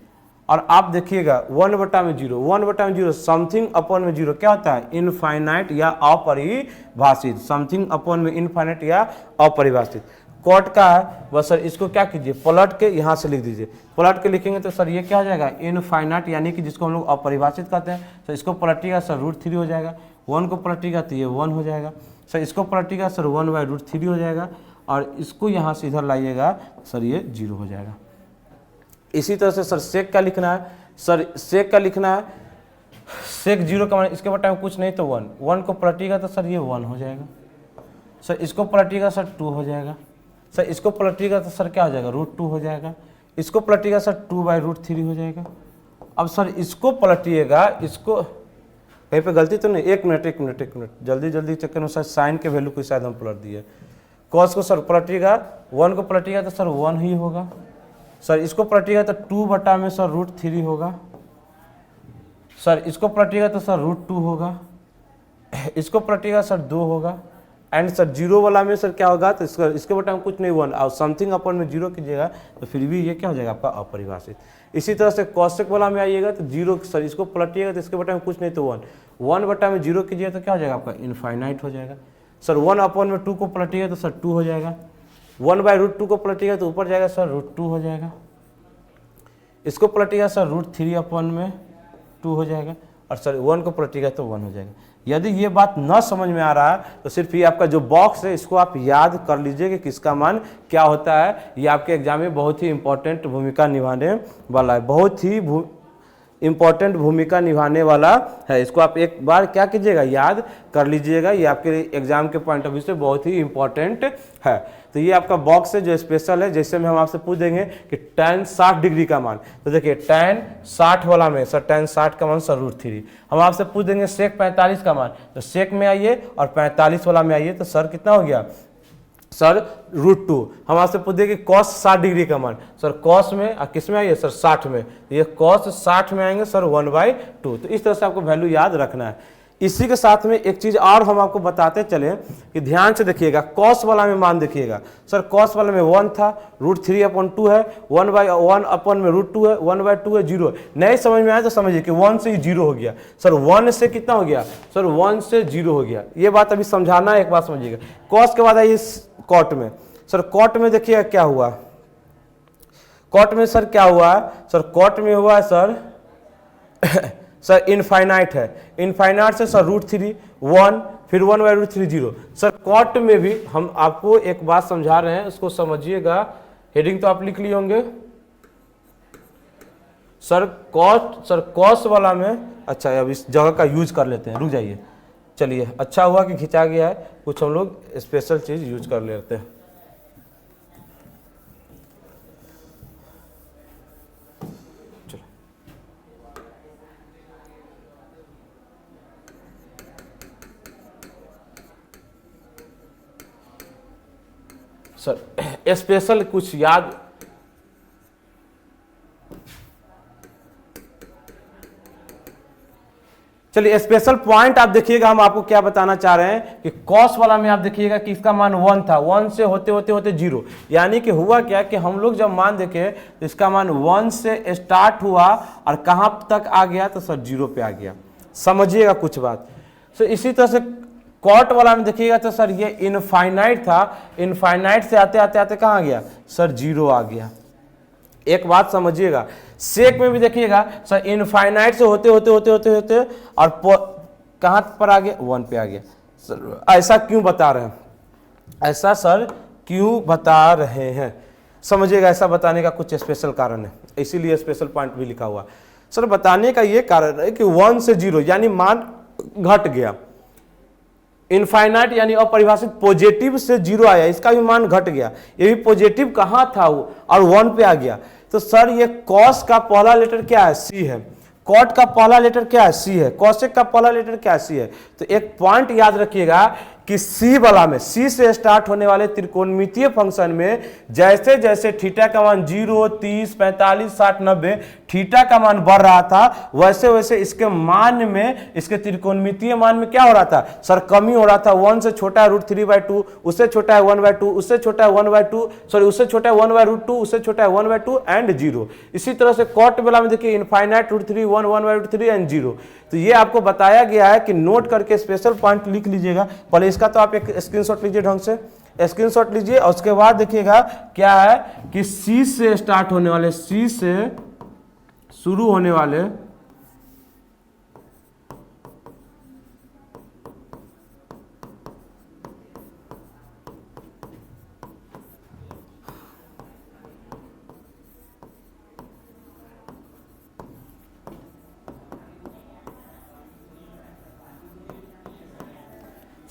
और आप देखिएगा 1/0, 1/0 समथिंग अपॉन में 0 क्या होता है इनफाइनाइट या अपरिभाषित, समथिंग अपॉन में इनफाइनाइट या अपरिभाषित। कॉट का है बस सर इसको क्या कीजिए पलट के यहाँ से लिख दीजिए, पलट के लिखेंगे तो सर ये क्या हो जाएगा इनफाइनाइट यानी कि जिसको हम लोग अपरिभाषित कहते हैं। तो इसको पलटिएगा सर √3 हो जाएगा, 1 को पलटिएगा तो ये 1 हो जाएगा, सर इसको पलटिएगा सर 1/√3 हो जाएगा, और इसको यहाँ से इधर लाइएगा सर ये 0 हो जाएगा। इसी तरह से सर सेक का लिखना है, सर सेक का लिखना है, सेक 0 का मान इसके बटा में कुछ नहीं तो 1, 1 को पलटिएगा तो सर ये 1 हो जाएगा, सर इसको पलटिएगा सर 2 हो जाएगा, सर इसको पलटिएगा तो सर क्या हो जाएगा √2 हो जाएगा, इसको पलटिएगा सर 2/√3 हो जाएगा। अब सर इसको पलटिएगा, इसको कहीं पे गलती तो नहीं, एक मिनट जल्दी चक्कर में सर साइन के वैल्यू को शायद हम पलट दिए। कॉस को सर पलटिएगा, 1 को पलटिएगा तो सर 1 ही होगा, सर इसको पलटिएगा तो 2 बटा में सर √3 होगा, सर इसको पलटिएगा तो सर √2 होगा, इसको पलटिएगा सर 2 होगा, एंड सर 0 वाला में सर क्या होगा तो इसके बटा में कुछ नहीं 1, और समथिंग अपॉन में 0 कीजिएगा तो फिर भी ये क्या हो जाएगा आपका अपरिभाषित। इसी तरह से कॉसेक वाला में आइएगा तो 0, सर इसको पलटिएगा तो इसके बटा में कुछ नहीं तो 1, 1 बटा में 0 कीजिएगा तो क्या हो जाएगा आपका इनफाइनाइट हो जाएगा। सर 1/2 को पलटिएगा तो सर 2 हो जाएगा, 1/√2 को पलटिएगा तो ऊपर जाएगा सर √2 हो जाएगा, इसको पलटिएगा सर √3/2 हो जाएगा, और सर 1 को पलटिएगा तो 1 हो जाएगा। यदि ये बात न समझ में आ रहा है तो सिर्फ ये आपका जो बॉक्स है इसको आप याद कर लीजिए कि किसका मान क्या होता है। ये आपके एग्जाम में बहुत ही इंपॉर्टेंट भूमिका निभाने वाला है, बहुत ही इंपॉर्टेंट भूमिका निभाने वाला है। इसको आप एक बार क्या कीजिएगा याद कर लीजिएगा, ये आपके एग्जाम के पॉइंट ऑफ व्यू से बहुत ही इंपॉर्टेंट है। तो ये आपका बॉक्स है जो स्पेशल है, जैसे में हम आपसे पूछ देंगे कि tan 60 डिग्री का मान, तो देखिए tan 60 वाला में सर tan 60 का मान सर √3। हम आपसे पूछ देंगे सेक 45 का मान, तो सेक में आइए और 45 वाला में आइए तो सर कितना हो गया सर √2। हम आपसे पूछ देंगे cos 60 डिग्री का मान, सर cos में और किस में आइए सर 60 में, ये cos 60 में आएंगे सर 1/2। तो इस तरह से आपको वैल्यू याद रखना है। इसी के साथ में एक चीज और हम आपको बताते चले कि ध्यान से देखिएगा, cos वाला में मान देखिएगा, सर cos वाले में 1 था, √3/2 है, 1/1 में √2 है, 1/2 है, 0 है। नहीं समझ में आया तो समझिए कि 1 से ही 0 हो गया, सर 1 से कितना हो गया सर 1 से 0 हो गया। ये बात अभी समझाना है, एक बात समझिएगा। cos के बाद आइए कॉट में, सर कॉट में देखिए क्या हुआ, कॉट में सर क्या हुआ, सर कॉट में हुआ सर सर इनफाइनाइट है, इनफाइनाइट से सर √3 1, फिर 1/√3 0। सर कॉट में भी हम आपको एक बात समझा रहे हैं, उसको समझिएगा। हेडिंग तो आप लिख लिए होंगे सर कॉस वाला में। अच्छा अब इस जगह का यूज कर लेते हैं, रुक जाइए, चलिए अच्छा हुआ कि खिंचा गया है, कुछ हम लोग स्पेशल चीज यूज कर लेते हैं। सर स्पेशल कुछ याद, चलिए स्पेशल पॉइंट आप देखिएगा, हम आपको क्या बताना चाह रहे हैं कि कॉस वाला में आप देखिएगा कि इसका मान 1 था, 1 से होते होते होते 0, यानी कि हुआ क्या कि हम लोग जब मान देखे तो इसका मान 1 से स्टार्ट हुआ और कहां तक आ गया, तो सर 0 पे आ गया। समझिएगा कुछ बात। तो इसी तरह से कॉट वाला में देखिएगा तो सर ये इनफाइनाइट था, इनफाइनाइट से आते आते आते कहाँ गया सर 0 आ गया। एक बात समझिएगा, सेक में भी देखिएगा सर इनफाइनाइट से होते होते होते होते होते और कहां पर आ गया 1 पे आ गया। सर ऐसा क्यों बता रहे हैं, ऐसा सर क्यों बता रहे हैं, समझिएगा। ऐसा बताने का कुछ स्पेशल कारण है, इसीलिए स्पेशल पॉइंट भी लिखा हुआ। सर बताने का ये कारण है कि 1 से 0 यानी मान घट गया, इनफाइनाइट यानी अपरिभाषित पॉजिटिव से 0 आया, इसका भी मान घट गया, ये भी पॉजिटिव कहाँ था वो और 1 पे आ गया। तो सर ये कॉस का पहला लेटर क्या है, सी है, कॉट का पहला लेटर क्या है, सी है, कॉसेक का पहला लेटर क्या है, सी है। तो एक पॉइंट याद रखिएगा कि सी वाला में, सी से स्टार्ट होने वाले त्रिकोणमितीय फंक्शन में जैसे जैसे थीटा का मान 0, 30, 45, 60, 90 थीटा का मान बढ़ रहा था, वैसे वैसे इसके मान में, इसके त्रिकोणमितीय मान में क्या हो रहा था सर, कमी हो रहा था। 1 से छोटा है √3/2, उससे छोटा है 1/2, उससे छोटा है 1/2, सॉरी उससे छोटा है 1/√2, उससे छोटा है 1/2 एंड 0। इसी तरह से कॉट वाला में देखिए इनफाइनाइट √3, 1, 1/3 एंड 0। तो ये आपको बताया गया है कि नोट करके स्पेशल पॉइंट लिख लीजिएगा। पहले इसका तो आप एक स्क्रीनशॉट लीजिए, ढंग से स्क्रीनशॉट लीजिए, और उसके बाद देखिएगा क्या है कि सी से स्टार्ट होने वाले, सी से शुरू होने वाले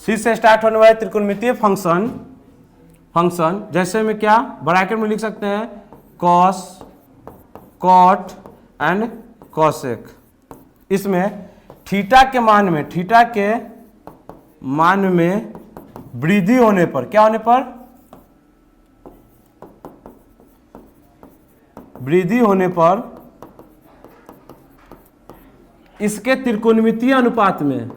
सी से स्टार्ट होने वाले त्रिकोणमितीय फंक्शन जैसे में क्या ब्रैकेट में लिख सकते हैं कॉस, कॉट एंड कॉसेक। इसमें थीटा के मान में, थीटा के मान में वृद्धि होने पर, क्या होने पर, वृद्धि होने पर इसके त्रिकोणमितीय अनुपात में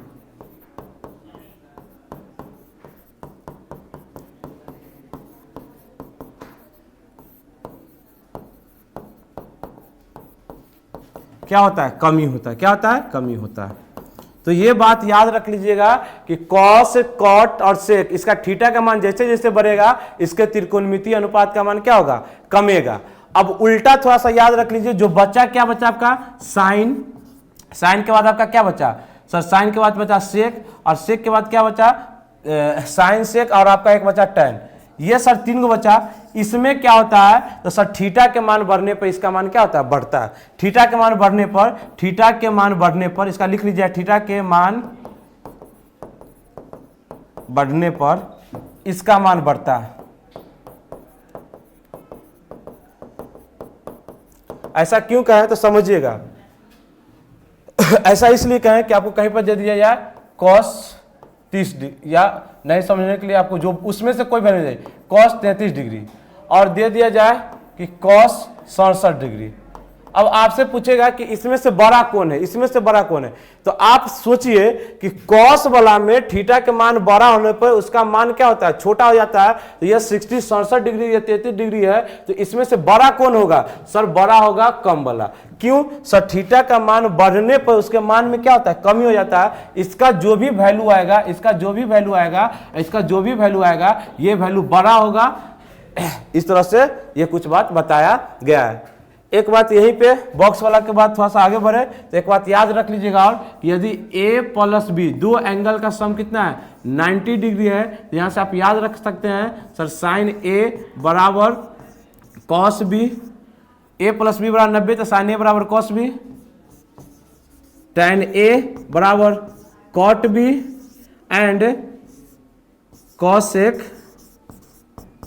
क्या होता है, कमी होता है। क्या होता है, कमी होता है। तो ये बात याद रख लीजिएगा कि कॉस, कॉट और सेक, इसका थीटा का मान जैसे जैसे बढ़ेगा इसके त्रिकोणमितीय अनुपात का मान क्या होगा, कमेगा। अब उल्टा थोड़ा सा याद रख लीजिए, जो बचा क्या बचा आपका साइन, साइन के बाद आपका क्या बचा सर, साइन के बाद बचा सेक, और सेक के बाद क्या बचा साइन सेक, और आपका एक बचा टैन। ये सर 3 को बचा। इसमें क्या होता है तो सर थीटा के मान बढ़ने पर इसका मान क्या होता है, बढ़ता है। थीटा के मान बढ़ने पर, थीटा के मान बढ़ने पर, इसका लिख लीजिए थीटा के मान बढ़ने पर इसका मान बढ़ता है। ऐसा क्यों कहें तो समझिएगा, ऐसा इसलिए कहें कि आपको कहीं पर दे दिया जाए cos 30 डिग्री, या नहीं समझने के लिए आपको जो उसमें से कोई वैल्यू दे, cos 33 डिग्री, और दे दिया जाए कि cos 67 डिग्री। अब आपसे पूछेगा कि इसमें से बड़ा कौन है, इसमें से बड़ा कौन है, तो आप सोचिए कि cos वाला में थीटा के मान बड़ा होने पर उसका मान क्या होता है, छोटा हो जाता है। तो यह 67 डिग्री, या 33 डिग्री है, तो इसमें से बड़ा कौन होगा सर, बड़ा होगा कम वाला। क्यों सर, थीटा का मान बढ़ने पर उसके मान में क्या होता है, कमी हो जाता है। इसका जो भी वैल्यू आएगा, इसका जो भी वैल्यू आएगा, इसका जो भी वैल्यू आएगा, ये वैल्यू बड़ा होगा। इस तरह से ये कुछ बात बताया गया है। एक बात यहीं पे बॉक्स वाला के बाद थोड़ा सा आगे बढ़े तो एक बात याद रख लीजिएगा, और कि यदि a प्लस b, दो एंगल का सम कितना है 90 डिग्री है, तो यहाँ से आप याद रख सकते हैं सर साइन a बराबर cos b, a plus b बराबर 90, तो साइन a बराबर कॉस b, tan a बराबर cot b and cosec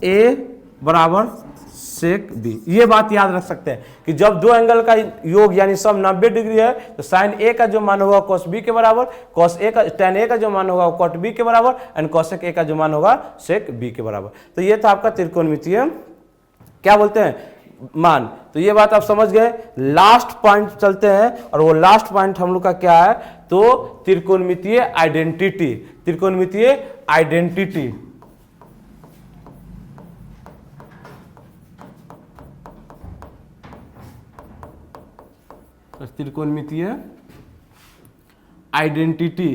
a बराबर सेक बी। ये बात याद रख सकते हैं कि जब दो एंगल का योग यानी सम 90 डिग्री है, तो साइन ए का जो मान होगा कॉस बी के बराबर, कॉस ए का टैन ए का जो मान होगा कॉट बी के बराबर, एंड कॉसेक ए का जो मान होगा सेक बी के बराबर। तो ये था आपका त्रिकोणमितीय क्या बोलते हैं मान। तो ये बात आप समझ गए। लास्ट पॉइंट चलते हैं, और वो लास्ट पॉइंट हम लोग का क्या है, तो त्रिकोणमितीय आइडेंटिटी। त्रिकोणमितीय आइडेंटिटी, त्रिकोणमितीय आइडेंटिटी।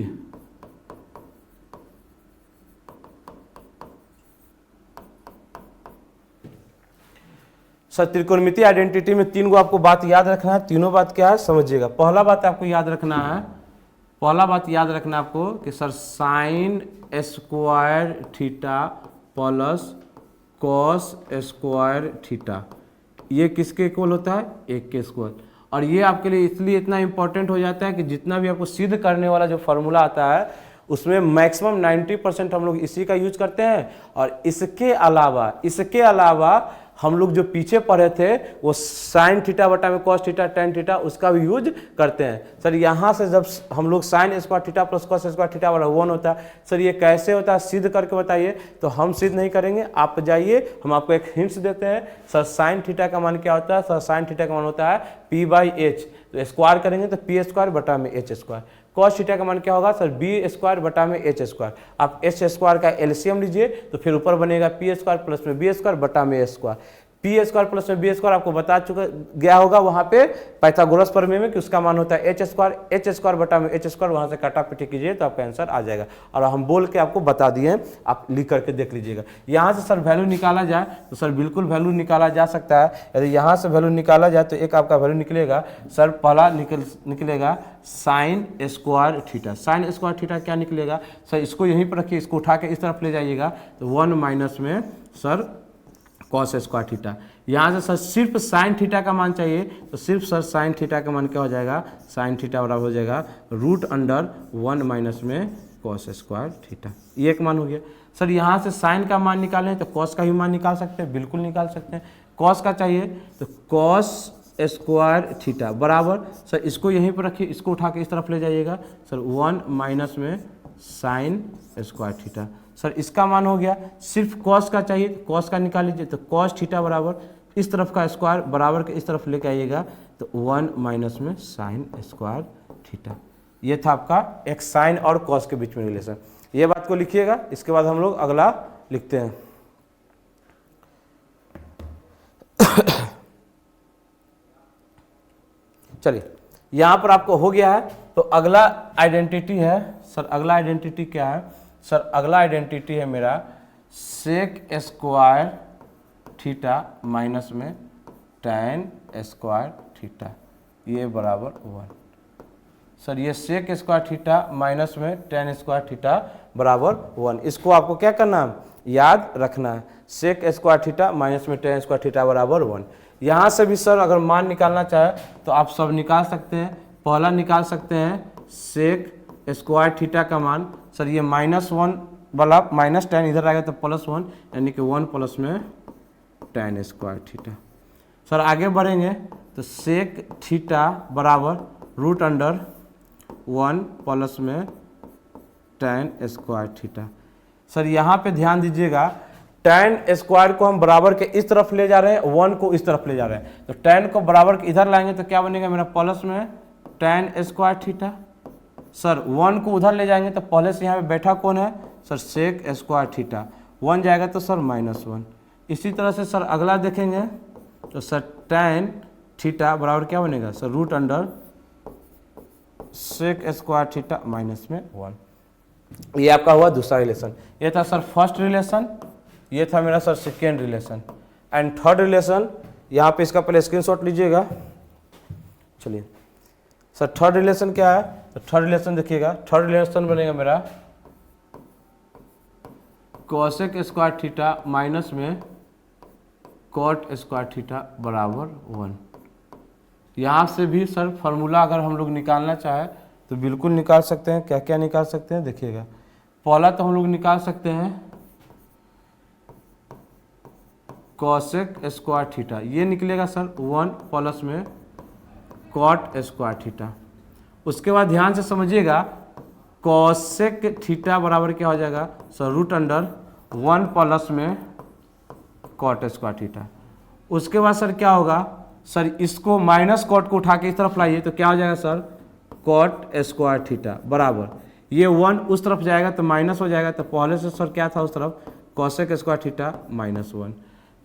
सर त्रिकोणमितीय आइडेंटिटी में 3 गो आपको बात याद रखना है। तीनों बात क्या है समझिएगा। पहला बात आपको याद रखना है, पहला बात याद रखना आपको कि sir sine square theta plus cos square theta ये किसके इक्वल होता है, 1 के स्क्वायर। और ये आपके लिए इसलिए इतना इंपॉर्टेंट हो जाता है कि जितना भी आपको सिद्ध करने वाला जो फॉर्मूला आता है उसमें मैक्सिमम 90% हम लोग इसी का यूज करते हैं। और इसके अलावा हम लोग जो पीछे पढ़े थे वो साइन थीटा बटा में कॉस थीटा टेन थीटा उसका भी यूज करते हैं। सर यहाँ से जब हम लोग sine square theta plus cos square theta वाला 1 होता है, सर ये कैसे होता है सिद्ध करके बताइए। तो हम सिद्ध नहीं करेंगे, आप जाइए, हम आपको एक हिंट्स देते हैं। सर साइन थीटा का मान क्या होता है, सर साइन थीटा का मान होता है p/h। तो स्क्वायर करेंगे तो p स्क्वायर बटा में h स्क्वायर। कॉस थीटा का मान क्या होगा सर b स्क्वायर बटा में h स्क्वायर। आप h स्क्वायर का एलसीएम लीजिए तो फिर ऊपर बनेगा p स्क्वायर प्लस में b स्क्वायर बटा में a square. P square plus में बी स्क्वायर आपको बता चुका गया होगा वहां पे पाइथागोरस प्रमेय में कि उसका मान होता है h स्क्वायर बटा में h स्क्वायर। वहां से काटापीटी कीजिए तो आपका आंसर आ जाएगा। और हम बोल के आपको बता दिए, आप लिख करके देख लीजिएगा। यहाँ से सर वैल्यू निकाला जाए तो सर बिल्कुल वैल्यू निकाला जा सकता है। यदि यहाँ से वैल्यू निकाला जाए तो एक आपका वैल्यू निकलेगा सर, पहला निकलेगा sine square theta. Sine square theta क्या निकलेगा सर, इसको यहीं पर रखिए, इसको उठा के इस तरफ ले जाइएगा तो 1 माइनस में सर कॉस स्क्वायर थीटा। यहाँ से सर सिर्फ साइन थीटा का मान चाहिए तो सिर्फ सर साइन थीटा का मान क्या हो जाएगा, साइन थीटा बराबर हो जाएगा √1 माइनस में कॉस स्क्वायर थीटा। ये एक मान हो गया। सर यहाँ से साइन का मान निकालें तो कॉस का भी मान निकाल सकते हैं, बिल्कुल निकाल सकते हैं। कॉस का चाहिए तो कॉस स्क्वायर थीटा बराबर सर इसको यहीं पर रखिए, इसको उठा के इस तरफ ले जाइएगा सर 1 माइनस में साइन स्क्वायर थीटा। सर इसका मान हो गया। सिर्फ कॉस का चाहिए तो कॉस का निकाल लीजिए तो कॉस थीटा बराबर इस तरफ का स्क्वायर बराबर के इस तरफ लेके आइएगा तो 1 माइनस में साइन स्क्वायर थीटा। ये था आपका एक साइन और कॉस के बीच में रिलेशन। ये बात को लिखिएगा, इसके बाद हम लोग अगला लिखते हैं। चलिए यहाँ पर आपको हो गया है तो अगला आइडेंटिटी है सर, अगला आइडेंटिटी क्या है सर, अगला आइडेंटिटी है मेरा सेक स्क्वायर थीटा माइनस में टेन स्क्वायर थीटा ये बराबर 1। सर ये सेक स्क्वायर थीटा माइनस में टेन स्क्वायर थीटा बराबर 1। इसको आपको क्या करना है, याद रखना है। सेक स्क्वायर थीटा माइनस में टेन स्क्वायर थीटा बराबर 1। यहाँ से भी सर अगर मान निकालना चाहे तो आप सब निकाल सकते हैं। पहला निकाल सकते हैं सेक स्क्वायर थीटा का मान, सर ये -1 वाला -10 इधर आएगा तो +1 यानी कि 1 प्लस में टेन स्क्वायर थीटा। सर आगे बढ़ेंगे तो सेक थीटा बराबर √1 प्लस में टेन स्क्वायर थीटा। सर यहाँ पे ध्यान दीजिएगा, टेन स्क्वायर को हम बराबर के इस तरफ ले जा रहे हैं, 1 को इस तरफ ले जा रहे हैं। तो टेन को बराबर के इधर लाएंगे तो क्या बनेगा मेरा प्लस में टेन स्क्वायर थीटा। सर 1 को उधर ले जाएंगे तो पहले से यहाँ पे बैठा कौन है सर, सेक स्क्वायर थीटा। 1 जाएगा तो सर -1। इसी तरह से सर अगला देखेंगे तो सर टेन थीटा बराबर क्या बनेगा sir, √, sec square theta minus में 1। ये आपका हुआ दूसरा रिलेशन। ये था सर फर्स्ट रिलेशन, ये था मेरा sir second relation. And third relation, यहाँ पे इसका पहले स्क्रीनशॉट लीजिएगा। चलिए सर थर्ड रिलेशन क्या है, तो थर्ड रिलेशन देखिएगा। थर्ड रिलेशन बनेगा मेरा कॉसेक स्क्वायर थीटा माइनस में कॉट स्क्वायर थीटा बराबर 1। यहाँ से भी सर फार्मूला अगर हम लोग निकालना चाहे तो बिल्कुल निकाल सकते हैं। क्या क्या निकाल सकते हैं देखिएगा। पहला तो हम लोग निकाल सकते हैं कॉसेक स्क्वायर थीटा, ये निकलेगा सर 1 प्लस में कॉट स्क्वायर थीटा। उसके बाद ध्यान से समझिएगा, कॉसेक थीटा बराबर क्या हो जाएगा सर, √1 प्लस में कॉट स्क्वायर थीटा। उसके बाद सर क्या होगा सर, इसको माइनस कॉट को उठा के इस तरफ लाइए तो क्या हो जाएगा सर, कॉट स्क्वायर थीटा बराबर, ये 1 उस तरफ जाएगा तो माइनस हो जाएगा, तो पहले से सर क्या था उस तरफ, कॉसेक स्क्वायर थीटा -1।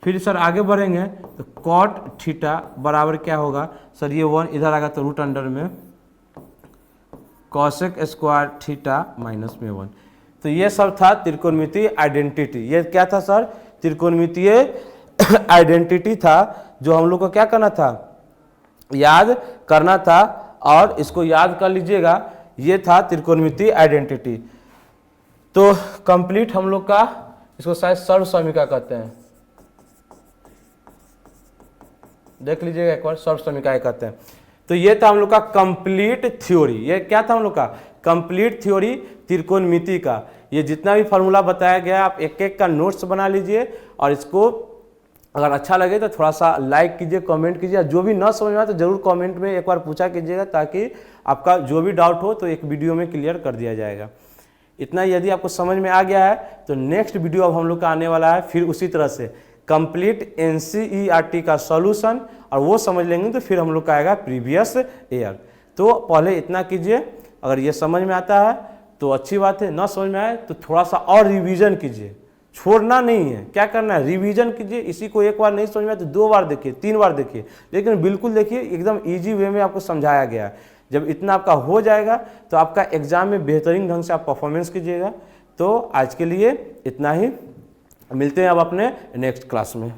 फिर सर आगे बढ़ेंगे तो कॉट थीटा बराबर क्या होगा सर, ये 1 इधर आएगा तो रूट अंडर में कॉसेक स्क्वायर थीटा -1। तो ये सब था त्रिकोणमितीय आइडेंटिटी। ये क्या था सर, त्रिकोणमितीय आइडेंटिटी था जो हम लोग को क्या करना था, याद करना था, और इसको याद कर लीजिएगा, ये था त्रिकोणमितीय आइडेंटिटी। तो कंप्लीट हम लोग का, इसको शायद सर्व समीकरण कहते हैं, देख लीजिएगा एक बार, सर्व समीकरण कहते हैं। तो ये था हम लोग का कंप्लीट थ्योरी। ये क्या था हम लोग का, कंप्लीट थ्योरी त्रिकोणमिति का। ये जितना भी फार्मूला बताया गया आप एक एक का नोट्स बना लीजिए, और इसको अगर अच्छा लगे तो थोड़ा सा लाइक कीजिए, कमेंट कीजिए, जो भी ना समझ में आए तो जरूर कमेंट में एक बार पूछा कीजिएगा, ताकि आपका जो भी डाउट हो तो एक वीडियो में क्लियर कर दिया जाएगा। इतना यदि आपको समझ में आ गया है तो नेक्स्ट वीडियो अब हम लोग का आने वाला है, फिर उसी तरह से कंप्लीट NCERT का सॉल्यूशन, और वो समझ लेंगे तो फिर हम लोग का आएगा प्रीवियस ईयर। तो पहले इतना कीजिए, अगर ये समझ में आता है तो अच्छी बात है, ना समझ में आए तो थोड़ा सा और रिवीजन कीजिए, छोड़ना नहीं है, क्या करना है, रिवीजन कीजिए। इसी को एक बार नहीं समझ में आए तो 2 बार देखिए, 3 बार देखिए, लेकिन बिल्कुल देखिए एकदम ईजी वे में आपको समझाया गया है। जब इतना आपका हो जाएगा तो आपका एग्जाम में बेहतरीन ढंग से आप परफॉर्मेंस कीजिएगा। तो आज के लिए इतना ही, मिलते हैं अब अपने नेक्स्ट क्लास में।